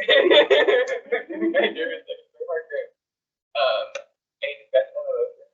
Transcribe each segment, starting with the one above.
Any discussion on the motion?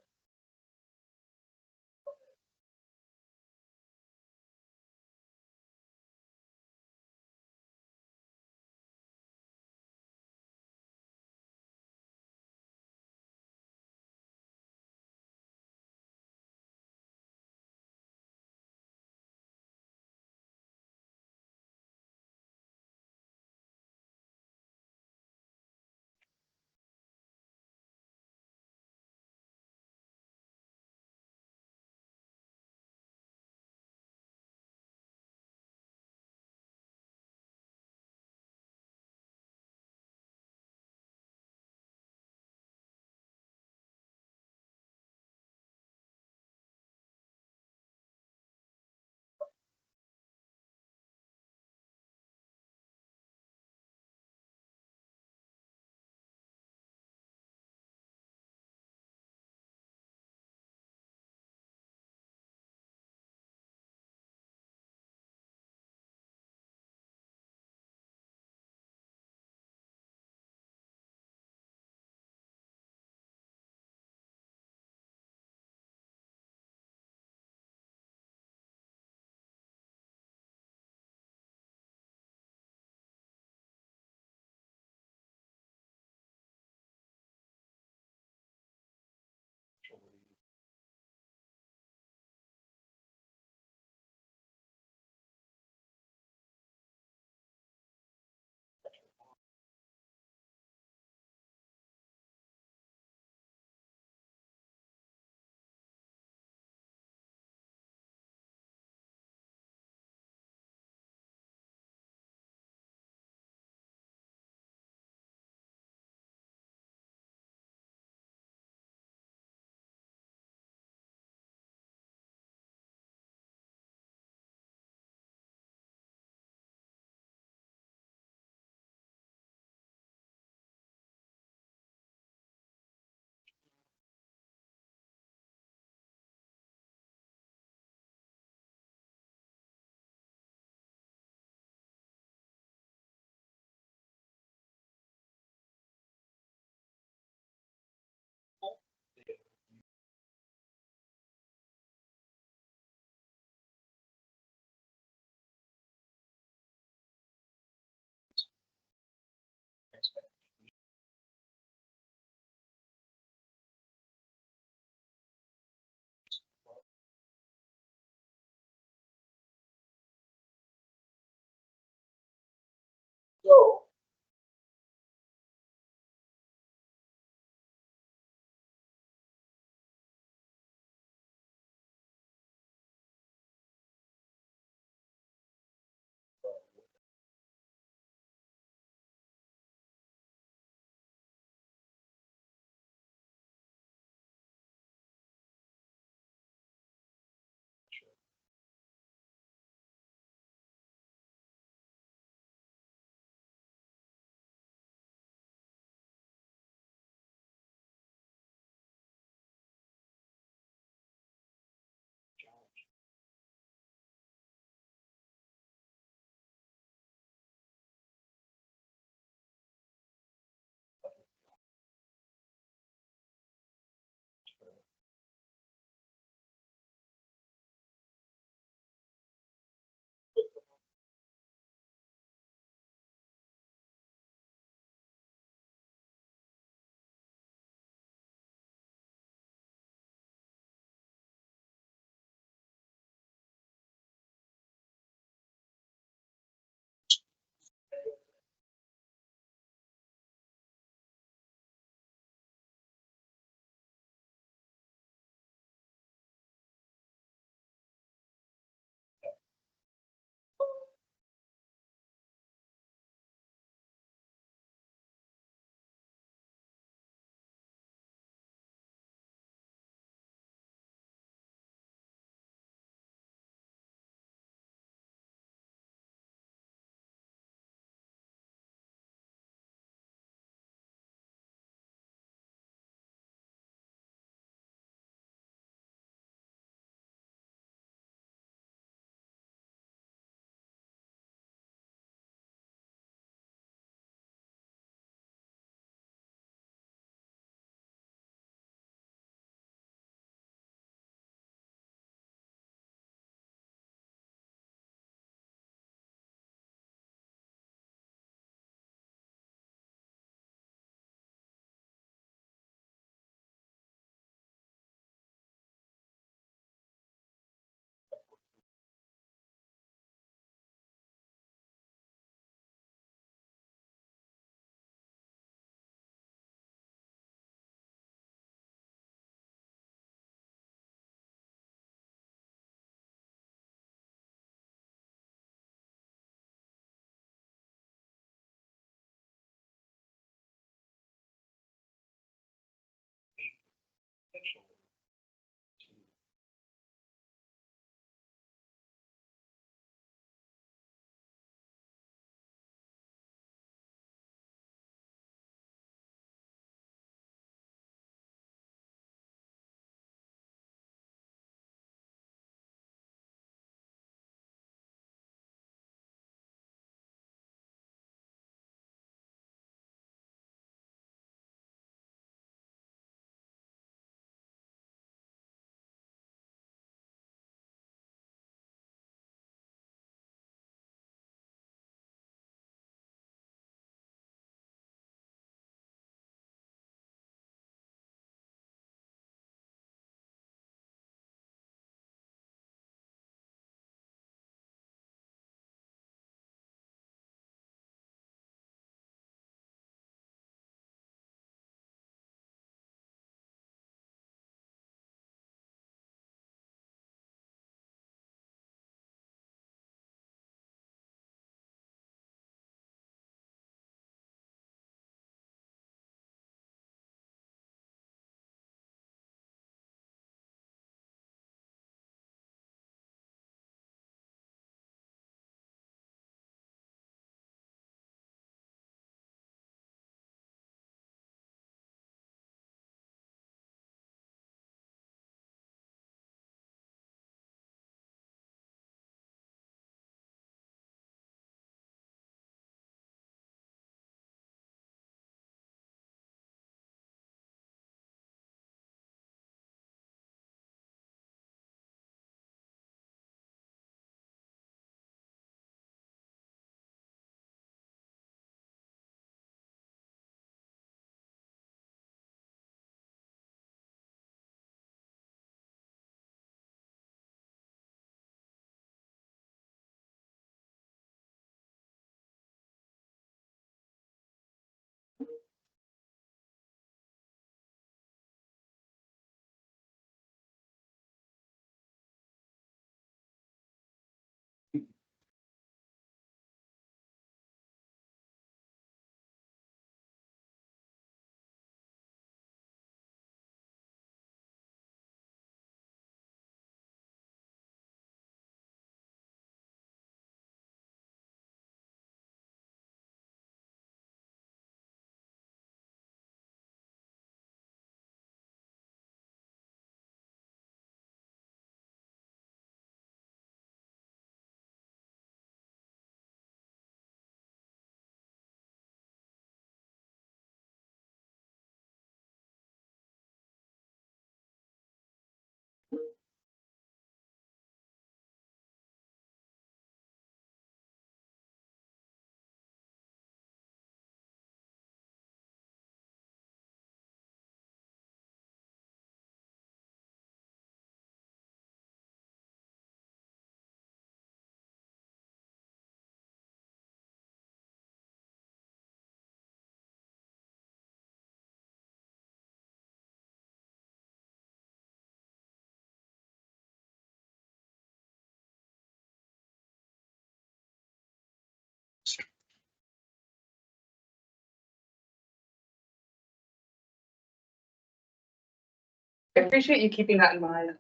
I appreciate you keeping that in mind.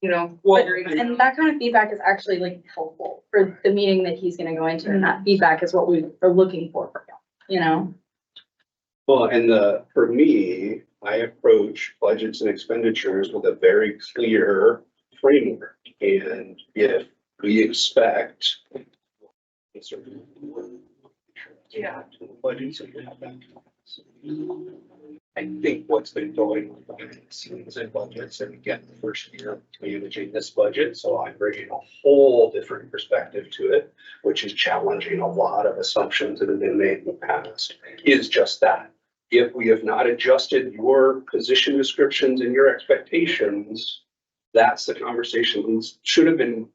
You know, Well, And that kind of feedback is actually like helpful for the meeting that he's gonna go into, and that feedback is what we are looking for him, you know? Well, and for me, I approach budgets and expenditures with a very clear framework. And if we expect a certain. Yeah. Budgets and we have that. I think what's been going behind the scenes in budgets, and again, the first year managing this budget, so I'm bringing a whole different perspective to it, which is challenging a lot of assumptions that have been made in the past, is just that. If we have not adjusted your position descriptions and your expectations, that's the conversation we should have been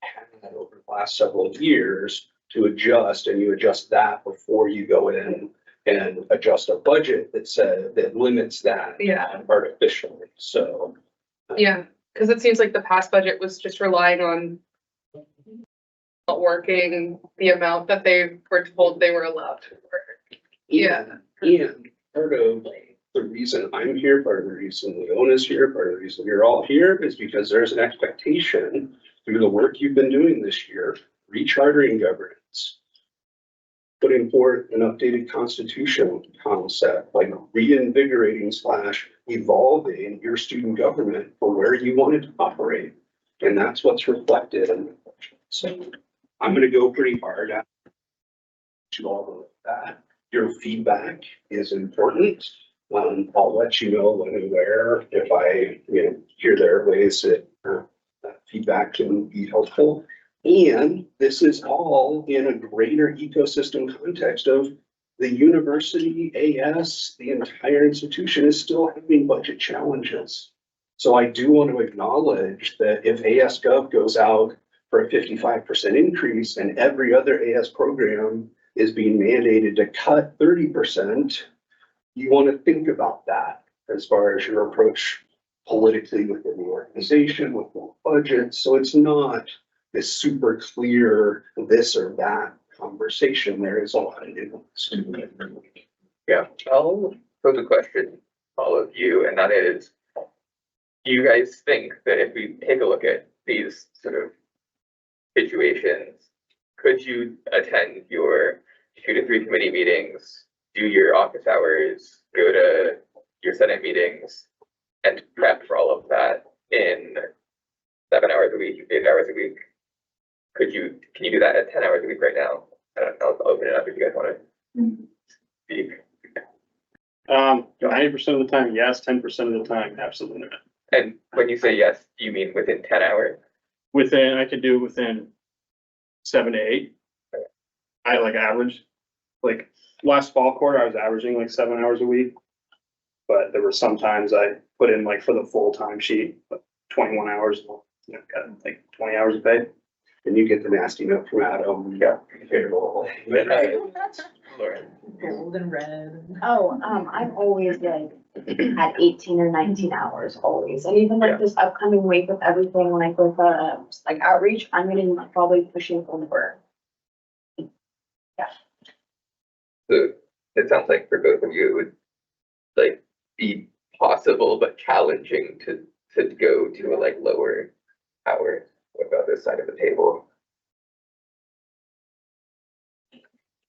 had over the last several years to adjust, and you adjust that before you go in and adjust a budget that says, that limits that Yeah, artificially, so. yeah, because it seems like the past budget was just relying on not working the amount that they were told they were allowed to work. Yeah. And part of the reason I'm here, part of the reason Leona's here, part of the reason you're all here is because there's an expectation through the work you've been doing this year, rechartering governance, putting forth an updated constitutional concept, like reinvigorating / evolving your student government for where you want it to operate. And that's what's reflected in the budget. So I'm gonna go pretty hard at to all of that. Your feedback is important. I'll let you know when and where, if I, hear there are ways that feedback can be helpful. And this is all in a greater ecosystem context of the university, AS, the entire institution is still having budget challenges. So I do want to acknowledge that if ASGov goes out for a 55% increase and every other AS program is being mandated to cut 30%, you want to think about that as far as your approach politically within the organization, with the budget. So it's not this super clear this or that conversation. There is a lot of nuance to it. Yeah, I'll pose a question, all of you, and that is, do you guys think that if we take a look at these sort of situations, could you attend your 2 to 3 committee meetings, do your office hours, go to your Senate meetings, and prep for all of that in 7 hours a week, 8 hours a week? Can you do that at 10 hours a week right now? I don't know, I'll open it up if you guys want to speak. 90% of the time, yes. 10% of the time, absolutely not. And when you say yes, do you mean within 10 hours? I could do it within 7 to 8. I like average, like last fall quarter, I was averaging like 7 hours a week. But there were some times I put in like for the full time sheet, 21 hours, got like 20 hours of pay. And you get the nasty note from Adam. Yeah. Payroll. Lauren. Golden red. Oh, I'm always like at 18 or 19 hours always. And even like this upcoming week with everything, like with like outreach, I'm gonna like probably pushing over. So it sounds like for both of you, it would like be possible but challenging to go to a like lower hour. What about this side of the table?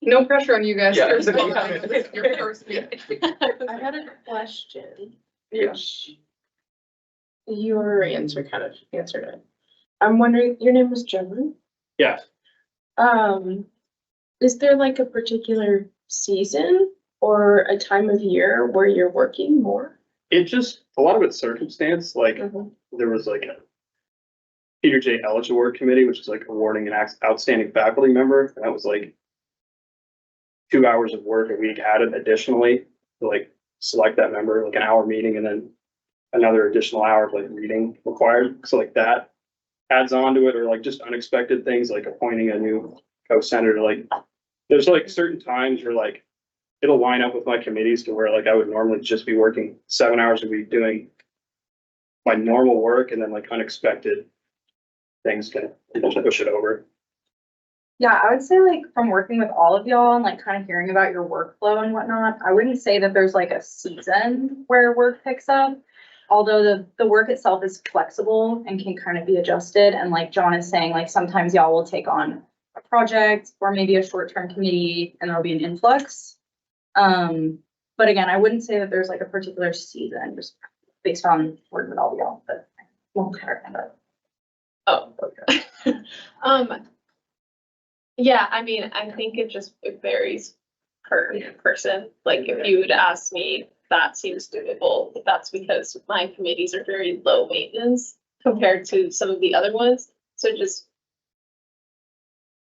No pressure on you guys. Yeah. First of all, it's your first meeting. I had a question. Yeah. Your answer kind of answered it. I'm wondering, your name was John? Yeah. Is there like a particular season or a time of year where you're working more? It just, a lot of it's circumstance, like there was like a Peter J. Ellis Award Committee, which is like awarding an outstanding faculty member. That was like 2 hours of work a week added additionally to like select that member, like an hour meeting and then another additional hour of like reading required. So like that adds on to it, or like just unexpected things like appointing a new co-senator. Like there's like certain times where like it'll line up with my committees to where like I would normally just be working 7 hours a week doing my normal work, and then like unexpected things can push it over. Yeah, I would say like from working with all of y'all and like kind of hearing about your workflow and whatnot, I wouldn't say that there's like a season where work picks up. Although the work itself is flexible and can kind of be adjusted. And like John is saying, like sometimes y'all will take on a project or maybe a short-term committee and there'll be an influx. But again, I wouldn't say that there's like a particular season just based on working with all of y'all, but I won't clarify that. Oh, okay. Yeah, I mean, I think it varies per person. Like if you would ask me, that seems doable, but that's because my committees are very low maintenance compared to some of the other ones. So just,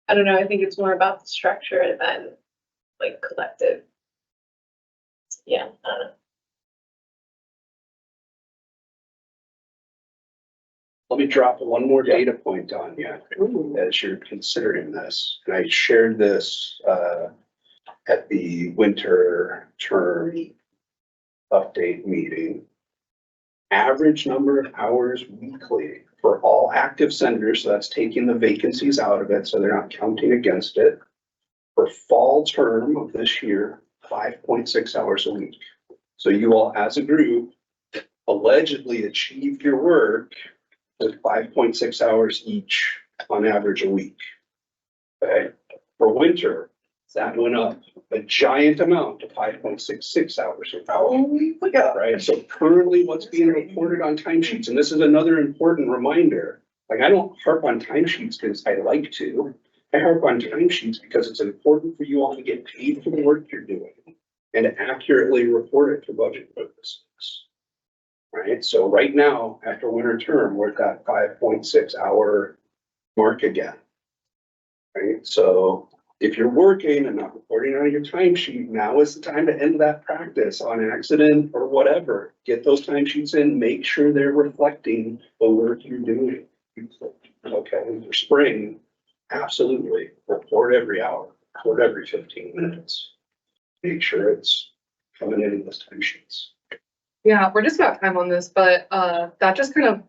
I don't know, I think it's more about the structure than like collective. Yeah, I don't know. Let me drop one more data point on you as you're considering this. And I shared this at the winter term update meeting. Average number of hours weekly for all active senators, so that's taking the vacancies out of it, so they're not counting against it. For fall term of this year, 5.6 hours a week. So you all as a group allegedly achieved your work with 5.6 hours each on average a week. Okay, for winter, that went up a giant amount to 5.66 hours an hour. Right, so currently what's being reported on timesheets, and this is another important reminder, like I don't harp on timesheets because I like to. I harp on timesheets because it's important for you all to get paid for the work you're doing and accurately report it for budget purposes. Right, so right now, after winter term, we're at that 5.6 hour mark again. Right, so if you're working and not reporting on your timesheet, now is the time to end that practice on accident or whatever. Get those timesheets in, make sure they're reflecting the work you're doing. Okay, for spring, absolutely, report every hour, report every 15 minutes. Make sure it's coming in those timesheets. Yeah, we're just about time on this, but that just kind of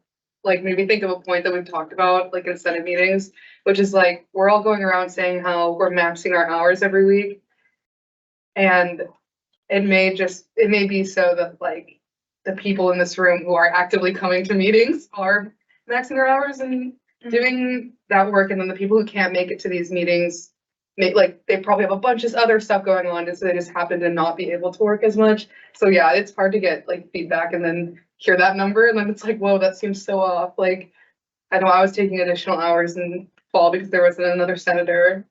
like made me think of a point that we've talked about like in Senate meetings, which is like we're all going around saying how we're maxing our hours every week. And it may be so that like the people in this room who are actively coming to meetings are maxing their hours and doing that work, and then the people who can't make it to these meetings they probably have a bunch of other stuff going on, and so they just happen to not be able to work as much. So yeah, it's hard to get like feedback and then hear that number, and then it's like, whoa, that seems so off. Like, I know I was taking additional hours in fall because there wasn't another senator,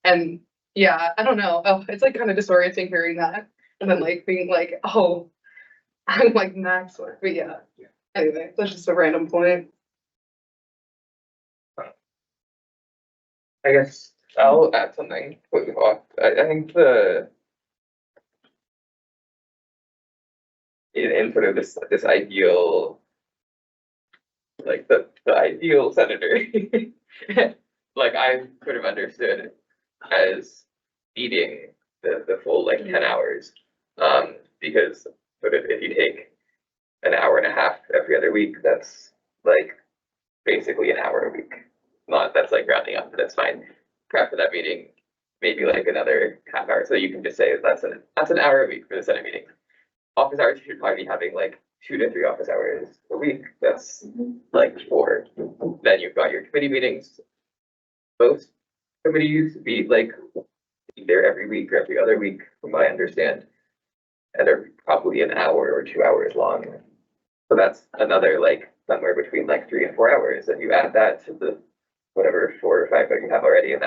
and yeah, I don't know. Oh, it's like kind of disorienting hearing that, and then like being like, oh, I'm like max work. But yeah, anyway, that's just a random point. I guess I'll add something quickly off. I think in sort of this ideal, like the ideal senator, like I've sort of understood as needing the full like 10 hours. Because sort of if you take an hour and a half every other week, that's like basically an hour a week. That's like rounding up, but that's fine. Prep for that meeting, maybe like another half hour. So you can just say that's an hour a week for the Senate meeting. Office hours, you should probably be having like 2 to 3 office hours a week. That's like 4. Then you've got your committee meetings. Most committees be like there every week or every other week, from what I understand, and are probably an hour or 2 hours long. So that's another like somewhere between like 3 and 4 hours, and you add that to the whatever 4 or 5 that you have already, and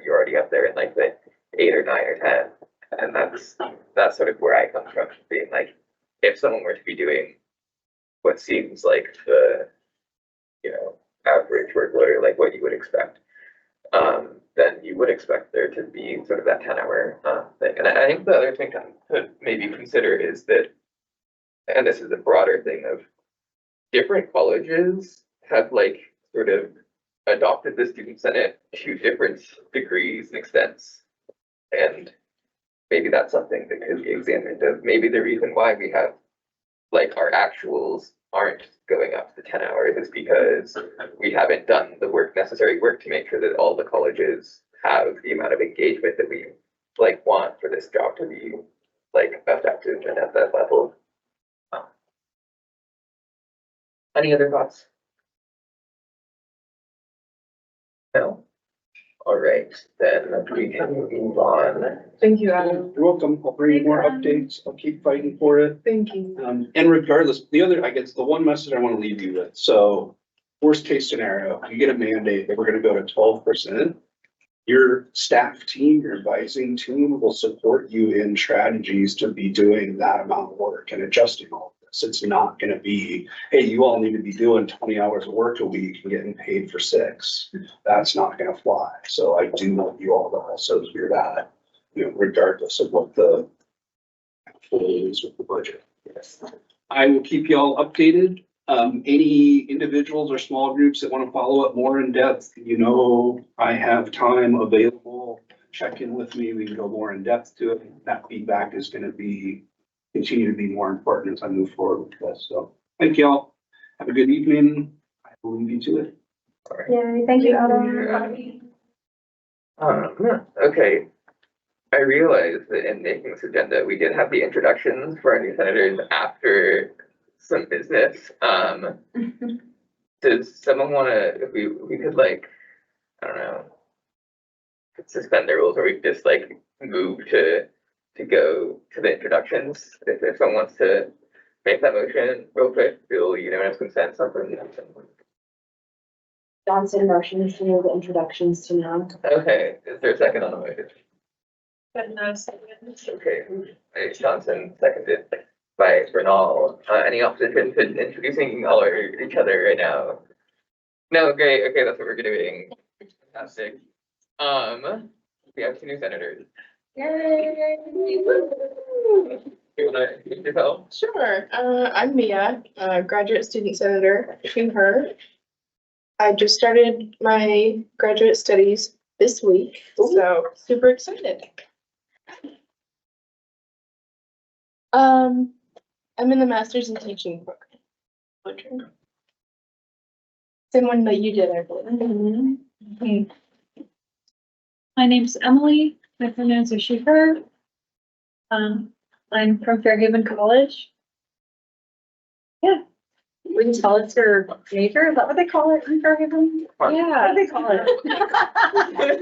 you're already up there in like the 8 or 9 or 10. And that's sort of where I come from, being like, if someone were to be doing what seems like the, average workload, or like what you would expect, then you would expect there to be sort of that 10-hour thing. And I think the other thing to maybe consider is that, and this is a broader thing of different colleges have like sort of adopted the student senate to different degrees and extents. And maybe that's something that could be examined of maybe the reason why we have like our actuals aren't going up to 10 hours is because we haven't done the necessary work to make sure that all the colleges have the amount of engagement that we like want for this job to be like effective and at that level. Any other thoughts? No? All right, then we can move on. Thank you, Adam. You're welcome. I'll bring you more updates. I'll keep fighting for it. Thank you. And regardless, I guess the one message I want to leave you with, so worst case scenario, you get a mandate that we're gonna go to 12%. Your staff team, your advising team will support you in strategies to be doing that amount of work and adjusting all of this. It's not gonna be, hey, you all need to be doing 20 hours of work a week and getting paid for 6. That's not gonna fly. So I do want you all to also hear that, regardless of what the actual is with the budget. Yes. I will keep you all updated. Any individuals or small groups that want to follow up more in depth, I have time available. Check in with me. We can go more in depth to it. That feedback is going to continue to be more important as I move forward with this. So thank you all. Have a good evening. I will leave you to it. Yay, thank you, Adam. Okay. I realized that in making this agenda, we did have the introductions for our new senators after some business. Does someone wanna, if we could like, I don't know, suspend the rules, or we could just like move to go to the introductions? If someone wants to make that motion real quick, feel unanimous consent, something. Johnson motions to move the introductions to now. Okay, is there a second on the motion? But no second. Okay, Johnson, seconded by Bernal. Any opposition to introducing all or each other right now? No, great, okay, that's what we're doing. Fantastic. We have two new senators. Yay. You wanna introduce yourself? Sure. I'm Mia, graduate student senator between her. I just started my graduate studies this week, so super excited. I'm in the master's in teaching program. Same one that you did, I believe. My name's Emily. My pronouns are she, her. I'm from Fairhaven College. Yeah. Would you tell us your major? Is that what they call it in Fairhaven? What Yeah. do they call it?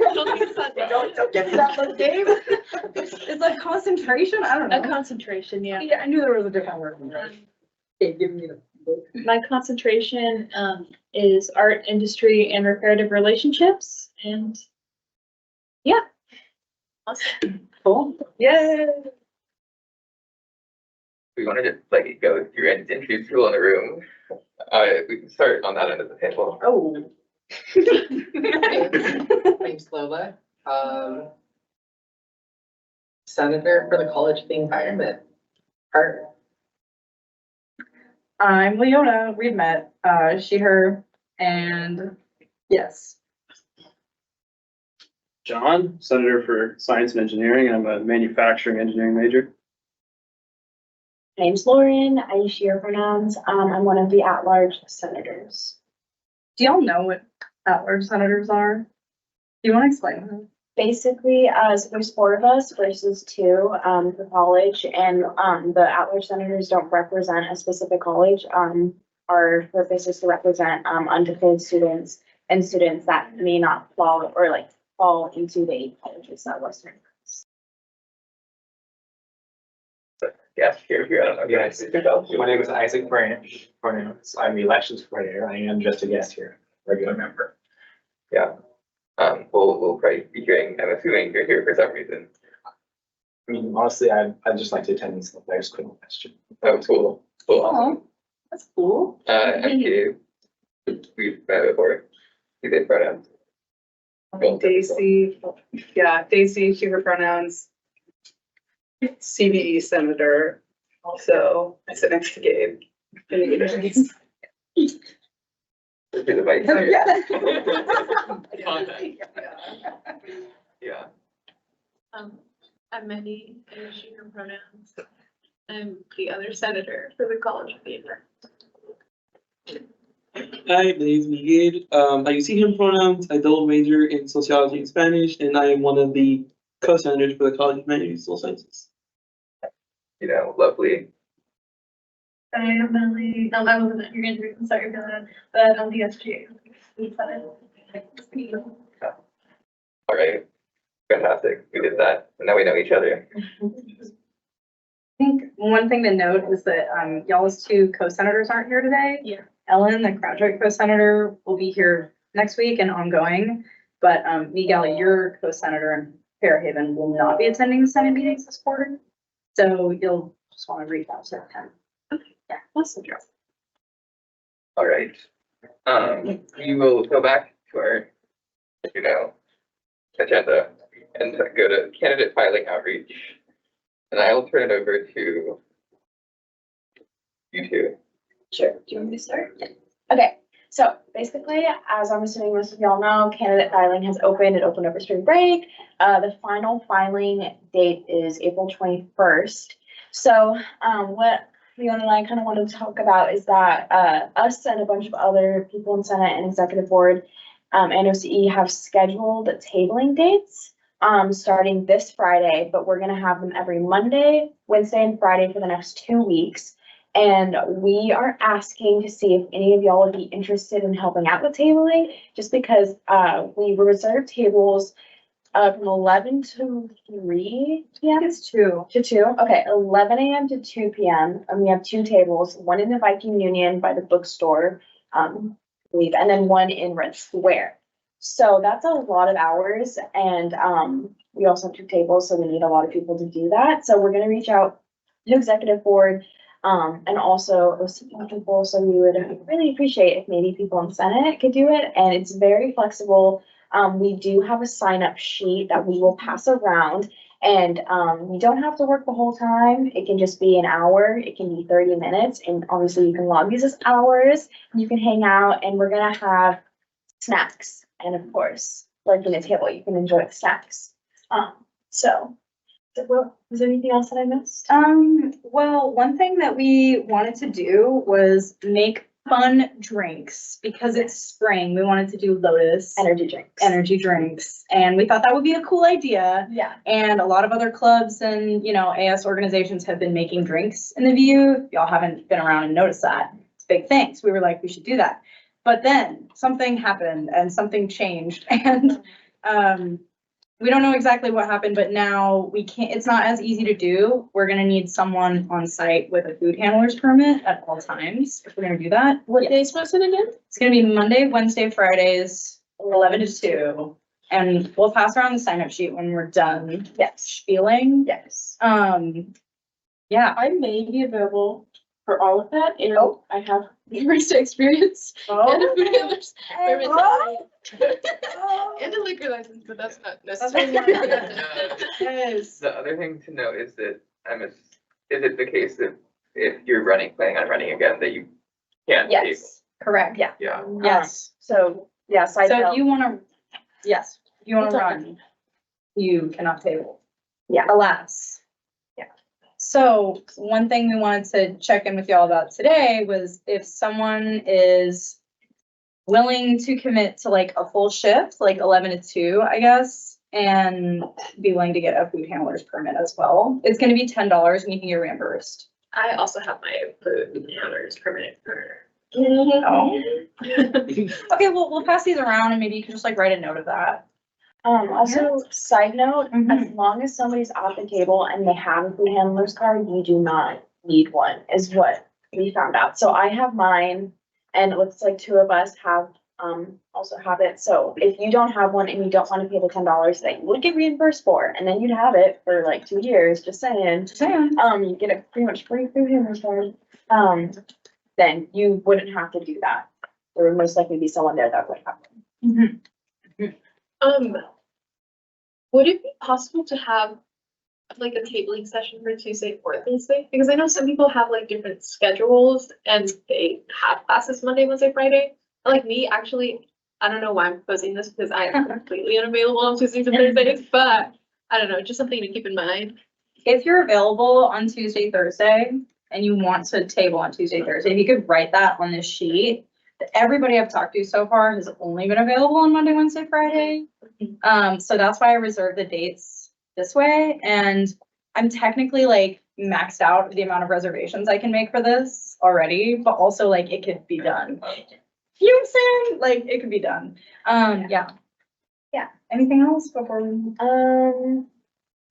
Don't get that look, Dave. It's like concentration? I don't A know. concentration, yeah. Yeah, I knew there was a different word. Okay, give me the book. My concentration is art, industry, and reparative relationships. And yeah. Awesome. Cool. Yay. We wanna just like go through and introduce people in the room. We can start on that end of the table. Oh. Name's Lola, Senator for the College of the Environment. Art. I'm Leona. We've met, she, her, and yes. John, Senator for Science and Engineering. I'm a manufacturing engineering major. My name's Lauren, I use she, her pronouns. I'm one of the at-large senators. Do y'all know what at-large senators are? Do you want to explain them? Basically, so there's 4 of us versus 2 for college, and the at-large senators don't represent a specific college. Our purpose is to represent undeclared students and students that may not fall or like fall into the 8 colleges that Western. Yes, here, I don't know. Yes, my name is Isaac Branch. I'm the elections coordinator. I am just a guest here, regular member. Yeah. We'll probably be hearing, I'm assuming you're here for some reason. I mean, honestly, I'd just like to attend these. I just couldn't question. Oh, cool, cool, awesome. That's cool. MQ, we've met before. You did pronouns. Daisy, yeah, Daisy, she, her pronouns. CBE senator, also I sit next to Gabe. You're the vice chair. Yeah. I'm Mindy, I use she, her pronouns. I'm the other senator for the College of the Environment. Hi, my name is Miguel. I use he, him pronouns. I double major in sociology and Spanish, and I am one of the co-senators for the College of Humanities and Social Sciences. You know, lovely. I am Emily. I wasn't your interview, I'm sorry for that. But I'm the SGA. All right. Fantastic. We did that. And now we know each other. I think one thing to note is that, y'all's 2 co-senators aren't here today. Yeah. Ellen, the graduate co-senator, will be here next week and ongoing. But, Miguel, your co-senator in Fairhaven will not be attending the Senate meetings this quarter. So you'll just want to reach out to him. Okay. Yeah, awesome. All right. We will go back to our, agenda and go to candidate filing outreach. And I will turn it over to you 2. Sure. Do you want me to start? Yeah. Okay. So basically, as I'm assuming most of y'all know, candidate filing has opened. It opened over spring break. The final filing date is April 21st. So what Leon and I kind of wanted to talk about is that us and a bunch of other people in Senate and Executive Board and OCE have scheduled tabling dates starting this Friday, but we're gonna have them every Monday, Wednesday, and Friday for the next 2 weeks. And we are asking to see if any of y'all would be interested in helping out with tabling, just because, we reserve tables from 11 to 3 p.m. It's 2. To 2, okay, 11 a.m. to 2 p.m. And we have 2 tables, one in the Viking Union by the bookstore, I believe, and then one in Red Square. So that's a lot of hours, and we also have 2 tables, so we need a lot of people to do that. So we're gonna reach out to executive board, and also people, so we would really appreciate if maybe people in Senate could do it, and it's very flexible. We do have a sign up sheet that we will pass around, and you don't have to work the whole time. It can just be an hour, it can be 30 minutes, and obviously you can log these as hours. You can hang out, and we're gonna have snacks, and of course, like in a table, you can enjoy the snacks. Was there anything else that I missed? Well, one thing that we wanted to do was make fun drinks because it's spring. We wanted to do Lotus Energy drinks. energy drinks, and we thought that would be a cool idea. Yeah. And a lot of other clubs and, AS organizations have been making drinks in the VU. If y'all haven't been around and noticed that, it's a big thing. So we were like, we should do that. But then something happened and something changed, and we don't know exactly what happened, but now we can't, it's not as easy to do. We're gonna need someone on site with a food handler's permit at all times if we're gonna do that. What days was it again? It's gonna be Monday, Wednesday, Fridays, 11 to 2. And we'll pass around the sign up sheet when we're done. Yes. Spieling. Yes. Yeah. I may be available for all of that, and I have barista experience and a food handler's permit. And a liquor license, but that's not necessary. Yes. The other thing to note is that is it the case that if you're planning on running again, that you can't table? Yes, Correct. yeah. Yeah. Yes. So, yes, I So know. if you wanna, yes, if you wanna It's all run, you cannot table. Yeah. Alas. Yeah. So one thing we wanted to check in with y'all about today was if someone is willing to commit to like a full shift, like 11 to 2, I guess, and be willing to get a food handler's permit as well. It's gonna be $10 and you can get reimbursed. I also have my food handler's permit for. Oh. Okay, well, we'll pass these around and maybe you can just like write a note of that. Also, side note, Mhm. as long as somebody's at the table and they have a food handler's card, you do not need one, is what we found out. So I have mine, and it looks like 2 of us have, also have it. So if you don't have one and you don't want to pay the $10 that you would get reimbursed for, and then you'd have it for like 2 years, just saying, you get a pretty much free food handler's card, then you wouldn't have to do that. There would most likely be someone there that would have one. Would it be possible to have like a tabling session for Tuesday or Thursday? Because I know some people have like different schedules and they have classes Monday, Wednesday, Friday. Like me, actually, I don't know why I'm proposing this because I am completely unavailable on Tuesdays and Thursdays, but I don't know, just something to keep in mind. If you're available on Tuesday, Thursday, and you want to table on Tuesday, Thursday, if you could write that on this sheet. Everybody I've talked to so far has only been available on Monday, Wednesday, Friday. So that's why I reserved the dates this way. And I'm technically like maxed out the amount of reservations I can make for this already, but also like it could be done. You know what I'm saying? Like it could be done. Yeah. Yeah. Anything else before we?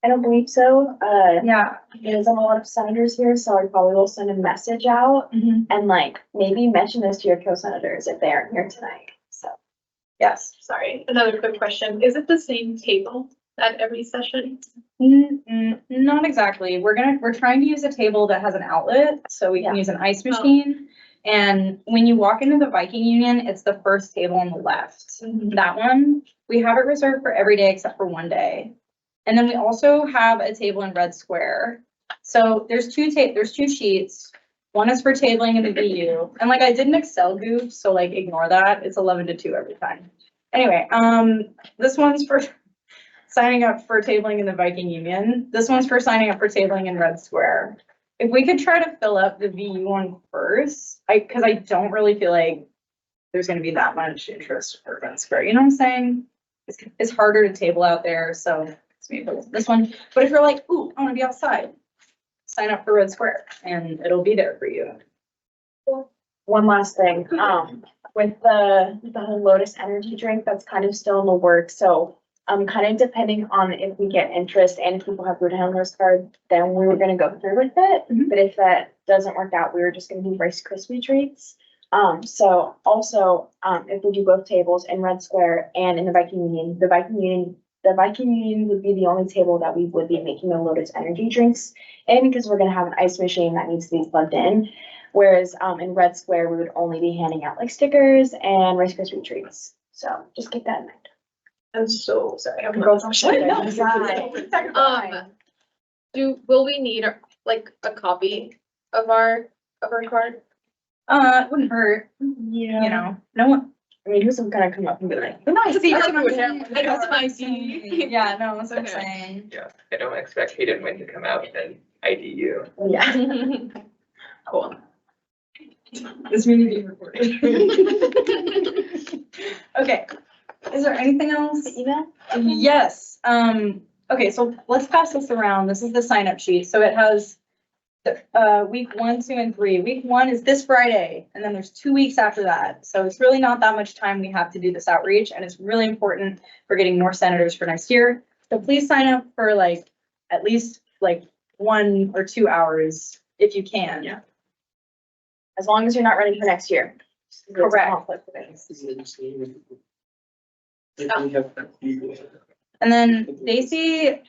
I don't believe so. Yeah. There's a lot of senators here, so I probably will send a message out and like maybe mention this to your co-senators if they aren't here tonight. So, Yes. Sorry, another quick question. Is it the same table at every session? Not exactly. We're trying to use a table that has an outlet, so we can use an ice machine. And when you walk into the Viking Union, it's the first table on the left. That one, we have it reserved for every day except for one day. And then we also have a table in Red Square. So there's two sheets. One is for tabling in the VU. And like I did an Excel goof, so like ignore that. It's 11 to 2 every time. Anyway, this one's for signing up for tabling in the Viking Union. This one's for signing up for tabling in Red Square. If we could try to fill up the VU one first, because I don't really feel like there's gonna be that much interest for Red Square. You know what I'm saying? it's harder to table out there, so it's maybe this one. But if you're like, ooh, I wanna be outside, sign up for Red Square and it'll be there for you. One last thing, with the Lotus energy drink, that's kind of still in the works, so kind of depending on if we get interest and if people have food handlers card, then we were gonna go through with it. But if that doesn't work out, we were just gonna do Rice Krispie treats. So also, if we do both tables in Red Square and in the Viking Union, the Viking Union would be the only table that we would be making the Lotus energy drinks. And because we're gonna have an ice machine that needs to be plugged in. Whereas, in Red Square, we would only be handing out like stickers and Rice Krispie treats. So just keep that in mind. I'm so sorry. I'm Girls, not. Will we need like a copy of our card? It wouldn't hurt, Yeah. you know, no one. I mean, who's gonna come up and be like, No, I see. That's That's what what I'm I'm saying. That's my ID. Yeah, no, that's what I'm Okay. saying. Yeah, I don't expect Hayden Wynn to come out and ID you. yeah. Cool. This meeting being recorded. Okay, is there anything else? Email? Yes, okay, so let's pass this around. This is the sign up sheet. So it has week 1, 2, and 3. Week 1 is this Friday, and then there's 2 weeks after that. So it's really not that much time we have to do this outreach, and it's really important for getting more senators for next year. So please sign up for like, at least like 1 or 2 hours if you can. Yeah. As long as you're not running for next year. Correct. Conflict of interest. And then Stacy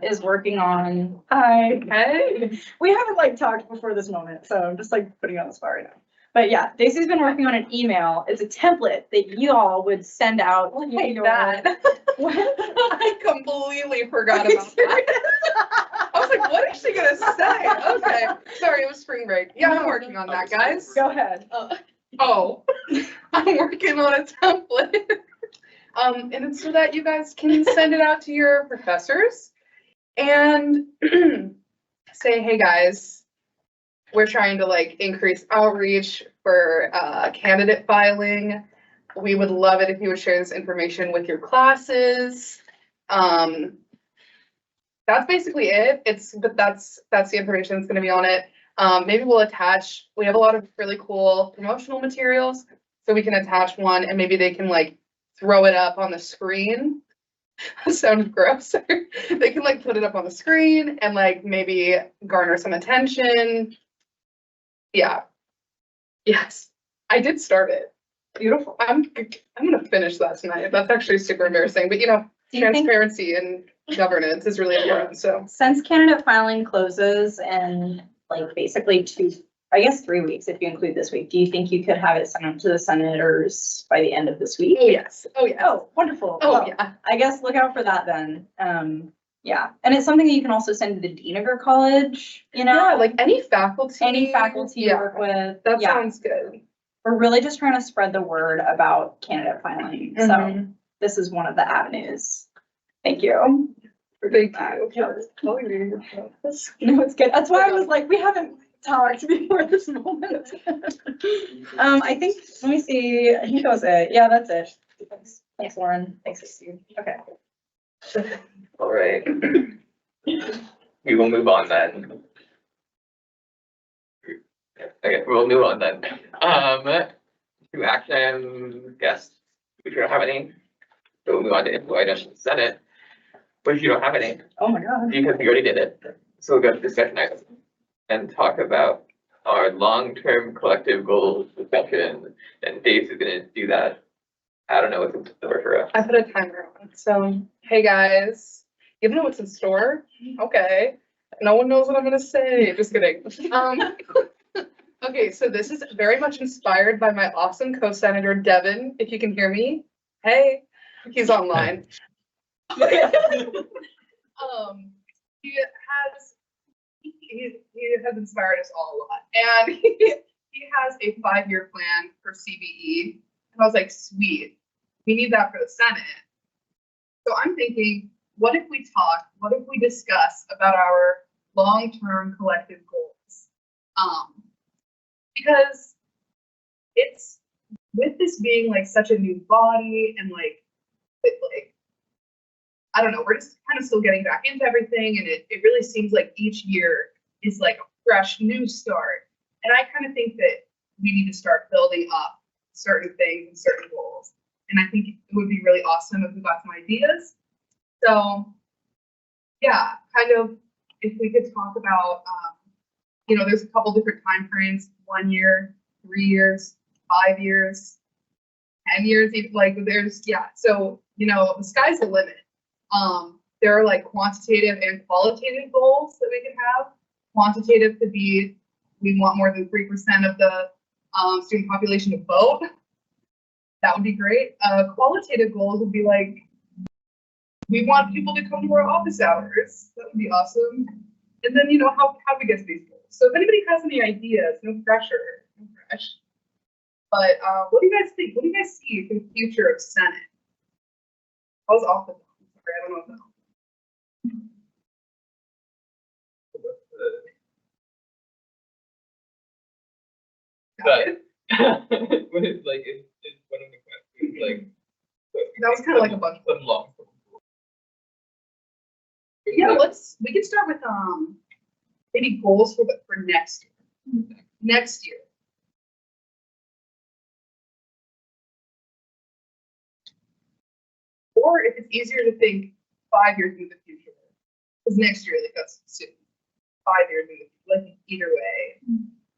is working on, hi, hey, we haven't like talked before this moment, so I'm just like putting you on the spot right now. But yeah, Stacy's been working on an email. It's a template that you all would send out. Like that. I completely forgot about that. I was like, what is she gonna say? Okay, sorry, it was spring break. Yeah, I'm working on that, guys. Go ahead. Oh, I'm working on a template. And it's so that you guys can send it out to your professors and say, hey, guys, we're trying to like increase outreach for candidate filing. We would love it if you would share this information with your classes. That's basically it. But that's the information that's gonna be on it. Maybe we'll attach, we have a lot of really cool promotional materials, so we can attach one and maybe they can like throw it up on the screen. That sounds gross. They can like put it up on the screen and like maybe garner some attention. Yeah. Yes, I did start it. Beautiful. I'm gonna finish that tonight. That's actually super embarrassing, but you know, Do you think, transparency and governance is really important, so. since candidate filing closes in like basically 3 weeks, if you include this week, do you think you could have it sent out to the senators by the end of this week? Oh, yes. Oh, yes. Oh, wonderful. Oh, Well, yeah. I guess look out for that then. Yeah, and it's something that you can also send to the dean of your college, you know? Yeah, like any faculty. Any faculty you Yeah, work with. that Yeah. sounds good. We're really just trying to spread the word about candidate filing, so this is one of the avenues. Thank you. Thank you. No, it's good. That's why I was like, we haven't talked before this moment. I think, let me see, I think that was it. Yeah, that's it. Thanks, Lauren. Thanks, Steve. Okay. All right. We will move on then. Okay, we'll move on then. To action guests, if you don't have any, we'll move on to info items in Senate. But if you don't have any, Oh my God. because we already did it, so we'll go to discussion items and talk about our long-term collective goals discussion. And Dave's is gonna do that. I don't know what's in store for us. I put a timer on, so, hey, guys, you don't know what's in store? Okay, no one knows what I'm gonna say, just kidding. Okay, so this is very much inspired by my awesome co-senator Devin, if you can hear me. Hey, he's online. He has inspired us all a lot, and he has a 5-year plan for CBE, and I was like, sweet, we need that for the Senate. So I'm thinking, what if we talk, what if we discuss about our long-term collective goals? Because it's, with this being like such a new body and like But like, I don't know, we're just kind of still getting back into everything, and it really seems like each year is like a fresh new start. And I kind of think that we need to start building up certain things and certain goals. And I think it would be really awesome if we got some ideas. So yeah, kind of if we could talk about, you know, there's a couple different time frames, 1 year, 3 years, 5 years, 10 years, even like there's, yeah. So, you know, the sky's the limit. There are like quantitative and qualitative goals that we can have. Quantitative could be, we want more than 3% of the student population to vote. That would be great. Qualitative goals would be like, we want people to come to our office hours. That would be awesome. And then, you know, how we get to these goals. So if anybody has any ideas, no pressure, no pressure. But what do you guys think? What do you guys see for the future of Senate? I was off the phone. Sorry, I don't know. But what is like is one of the questions like That was kind of like a bunch of long. Yeah, we can start with maybe goals for next year. Next year. Or if it's easier to think 5 years into the future, because next year, like that's soon. 5 years into the future, like either way,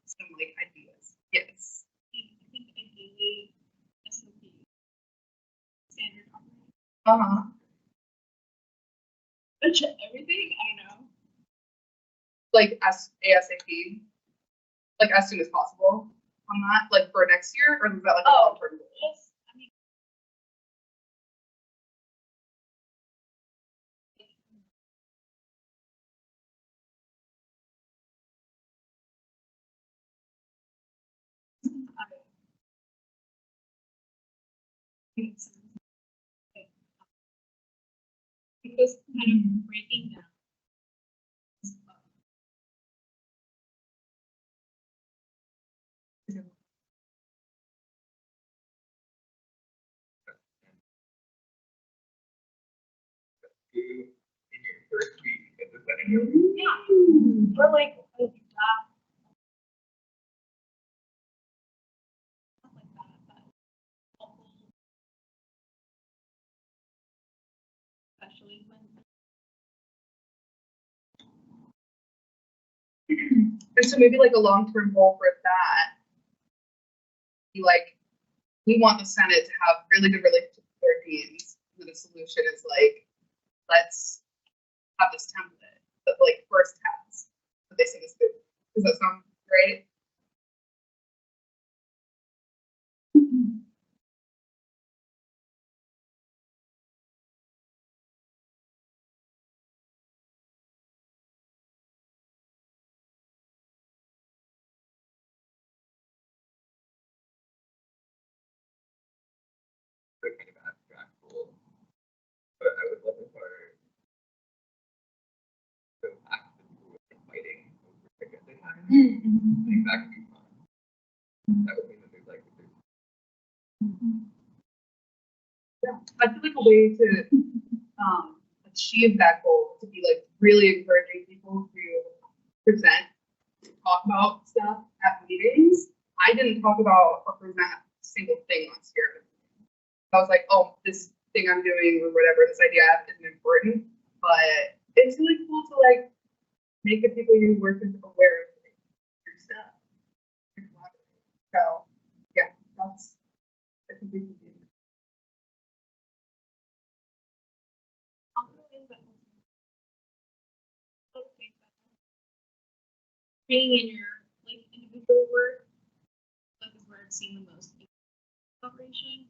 some like ideas. Yes. I think ideally ASWWU standard operating. Uh-huh. Everything, I don't know. Like as ASAP, like as soon as possible on that, like for next year, or is that like a long-term goal? Yes, I mean. Just kind of breaking down. In your first week at the Senate. Yeah, or like stuff like that, but especially when. And so maybe like a long-term goal for that, be like, we want the Senate to have really good relationships with their deans. And the solution is like, let's have this template that like first has what they think is good. Does that sound great? The kind of abstract goal. But I would love if our so active people were fighting over ticket design. I think that could be fun. That would mean that there's like Yeah, I feel like a way to achieve that goal to be like really encouraging people to present, talk about stuff at meetings. I didn't talk about or present a single thing last year. I was like, oh, this thing I'm doing or whatever, this idea I have isn't important, but it's really cool to like make the people you work with aware of your stuff. So yeah, that's I think we can do. Being in your like individual work, like is where I've seen the most operation.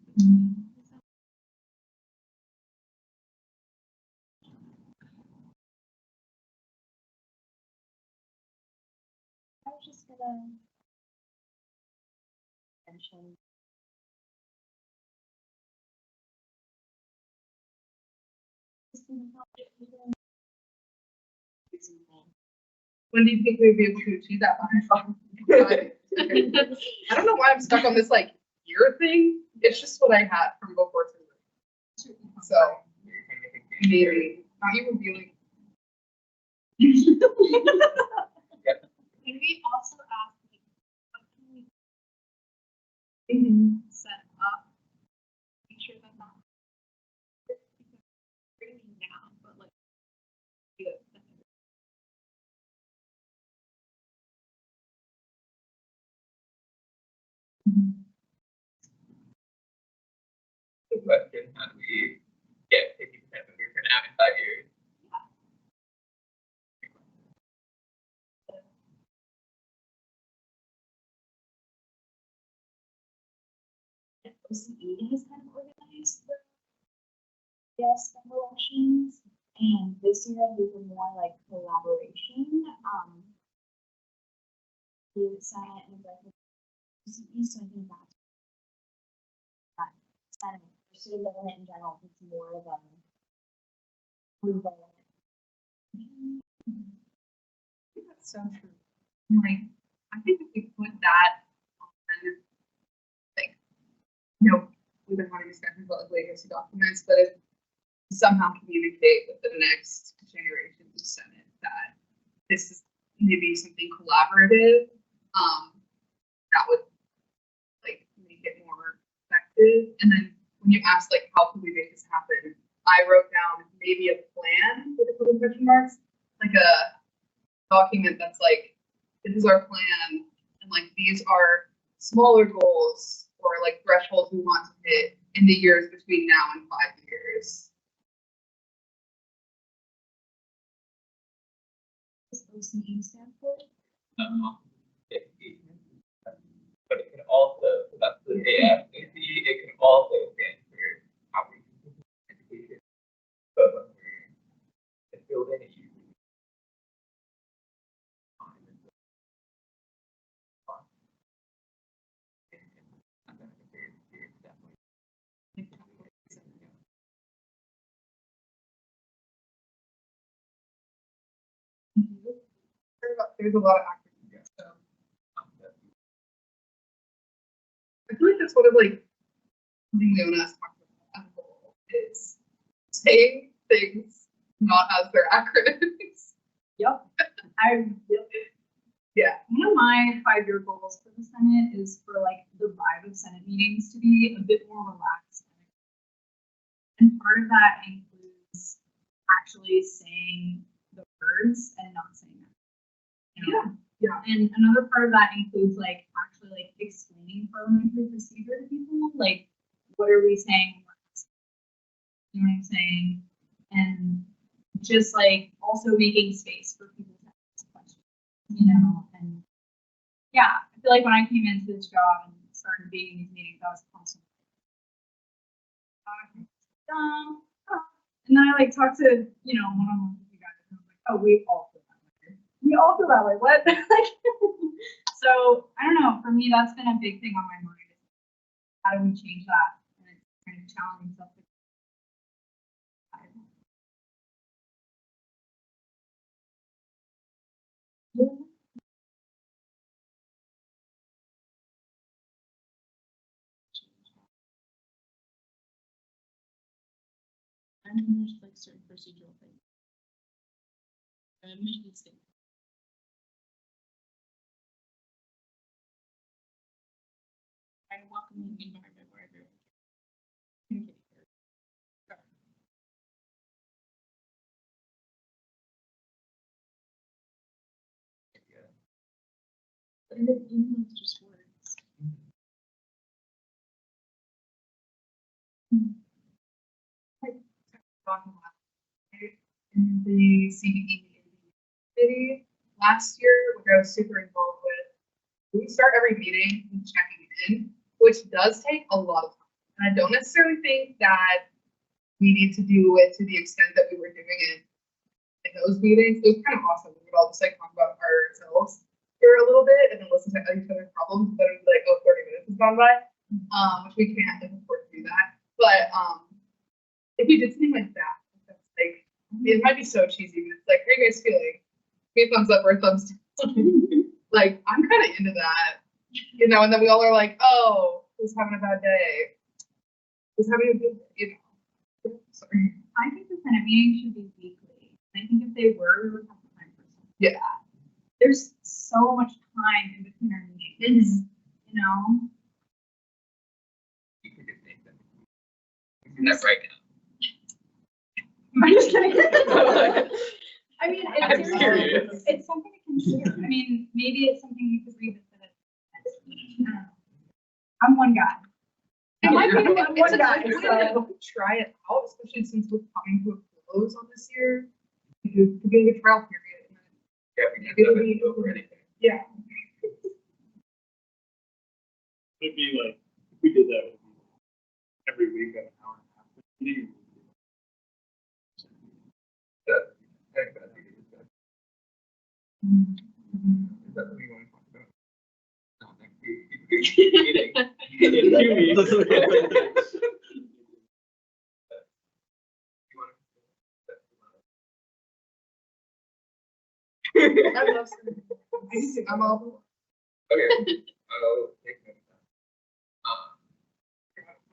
I was just gonna mention. When do you think we'd be able to achieve that by? I don't know why I'm stuck on this like year thing. It's just what I had from before. So maybe not even feeling. Can we also ask, like, what can we set up? Make sure that not. Bringing down, but like. Good. Good question. How do we get 50% of your turnout in 5 years? OCE has kind of organized the elections, and this year we were more like collaboration. The Senate and the OCE, so I think that Senate, or city government in general, it's more of a involvement. That's so true. Like, I think if we put that on, like, you know, we've been having discussions about like legacy documents, but if somehow communicate with the next generation of Senate that this is maybe something collaborative, that would like make it more effective. And then when you ask like how can we make this happen, I wrote down maybe a plan with a couple of question marks, like a document that's like, this is our plan, and like these are smaller goals or like thresholds we want to hit in the years between now and 5 years. Does OCE stand for? But it can also, that's the ASWWU, it can also stand for outreach education. But when we're building a user. There's a lot of acronyms. So I feel like that's one of like something Leona has talked about as a whole is saying things not as their acronyms. Yep. Yeah. One of my 5-year goals for the Senate is for like the vibe of Senate meetings to be a bit more relaxed. And part of that includes actually saying the words and not saying them. You know? Yeah. And another part of that includes like actually like explaining parliamentary procedure to people. Like, what are we saying? You know what I'm saying? And just like also making space for people to ask questions, you know? And yeah, I feel like when I came into this job and started being in these meetings, I was constantly and then I like talked to, you know, one of you guys and I was like, oh, we all feel that way. We all feel that way. What? So I don't know. For me, that's been a big thing on my mind. How do we change that? And it's kind of challenging stuff. And then there's like certain procedural things. Mission statement. And welcoming environment where everyone can communicate. But even though it's just words. In the CBE committee last year, which I was super involved with, we start every meeting with checking in, which does take a lot of time. And I don't necessarily think that we need to do it to the extent that we were doing it in those meetings. It was kind of awesome. We would all just like talk about ourselves for a little bit and then listen to each other's problems, but it would be like, oh, 30 minutes has gone by, which we can't afford to do that. But if we did something like that, that's like, it might be so cheesy, but it's like, how are you guys feeling? Give me a thumbs up or a thumbs down. Like, I'm kind of into that, you know, and then we all are like, oh, who's having a bad day? Who's having a good day, you know? Sorry. I think the Senate meeting should be weekly. I think if they were, we would have time for something. Yeah. There's so much time in between our meetings, you know? You can just name them. You can do that right I'm just kidding. now. I mean, I'm serious. it's something to consider. I mean, maybe it's something we could revisit it next week. I don't know. I'm one guy. It might be One it's a guy, good way so- to try it out, especially since we're coming to a close on this year. It could be a trial period. Yeah, we can have it over anything. Yeah. It'd be like, if we did that, it would be every week at an hour and a half. meeting. I think that'd be good. Is that what you want to talk about? No, next week. Meeting. I love some. I'm all. Okay, I'll take note of that.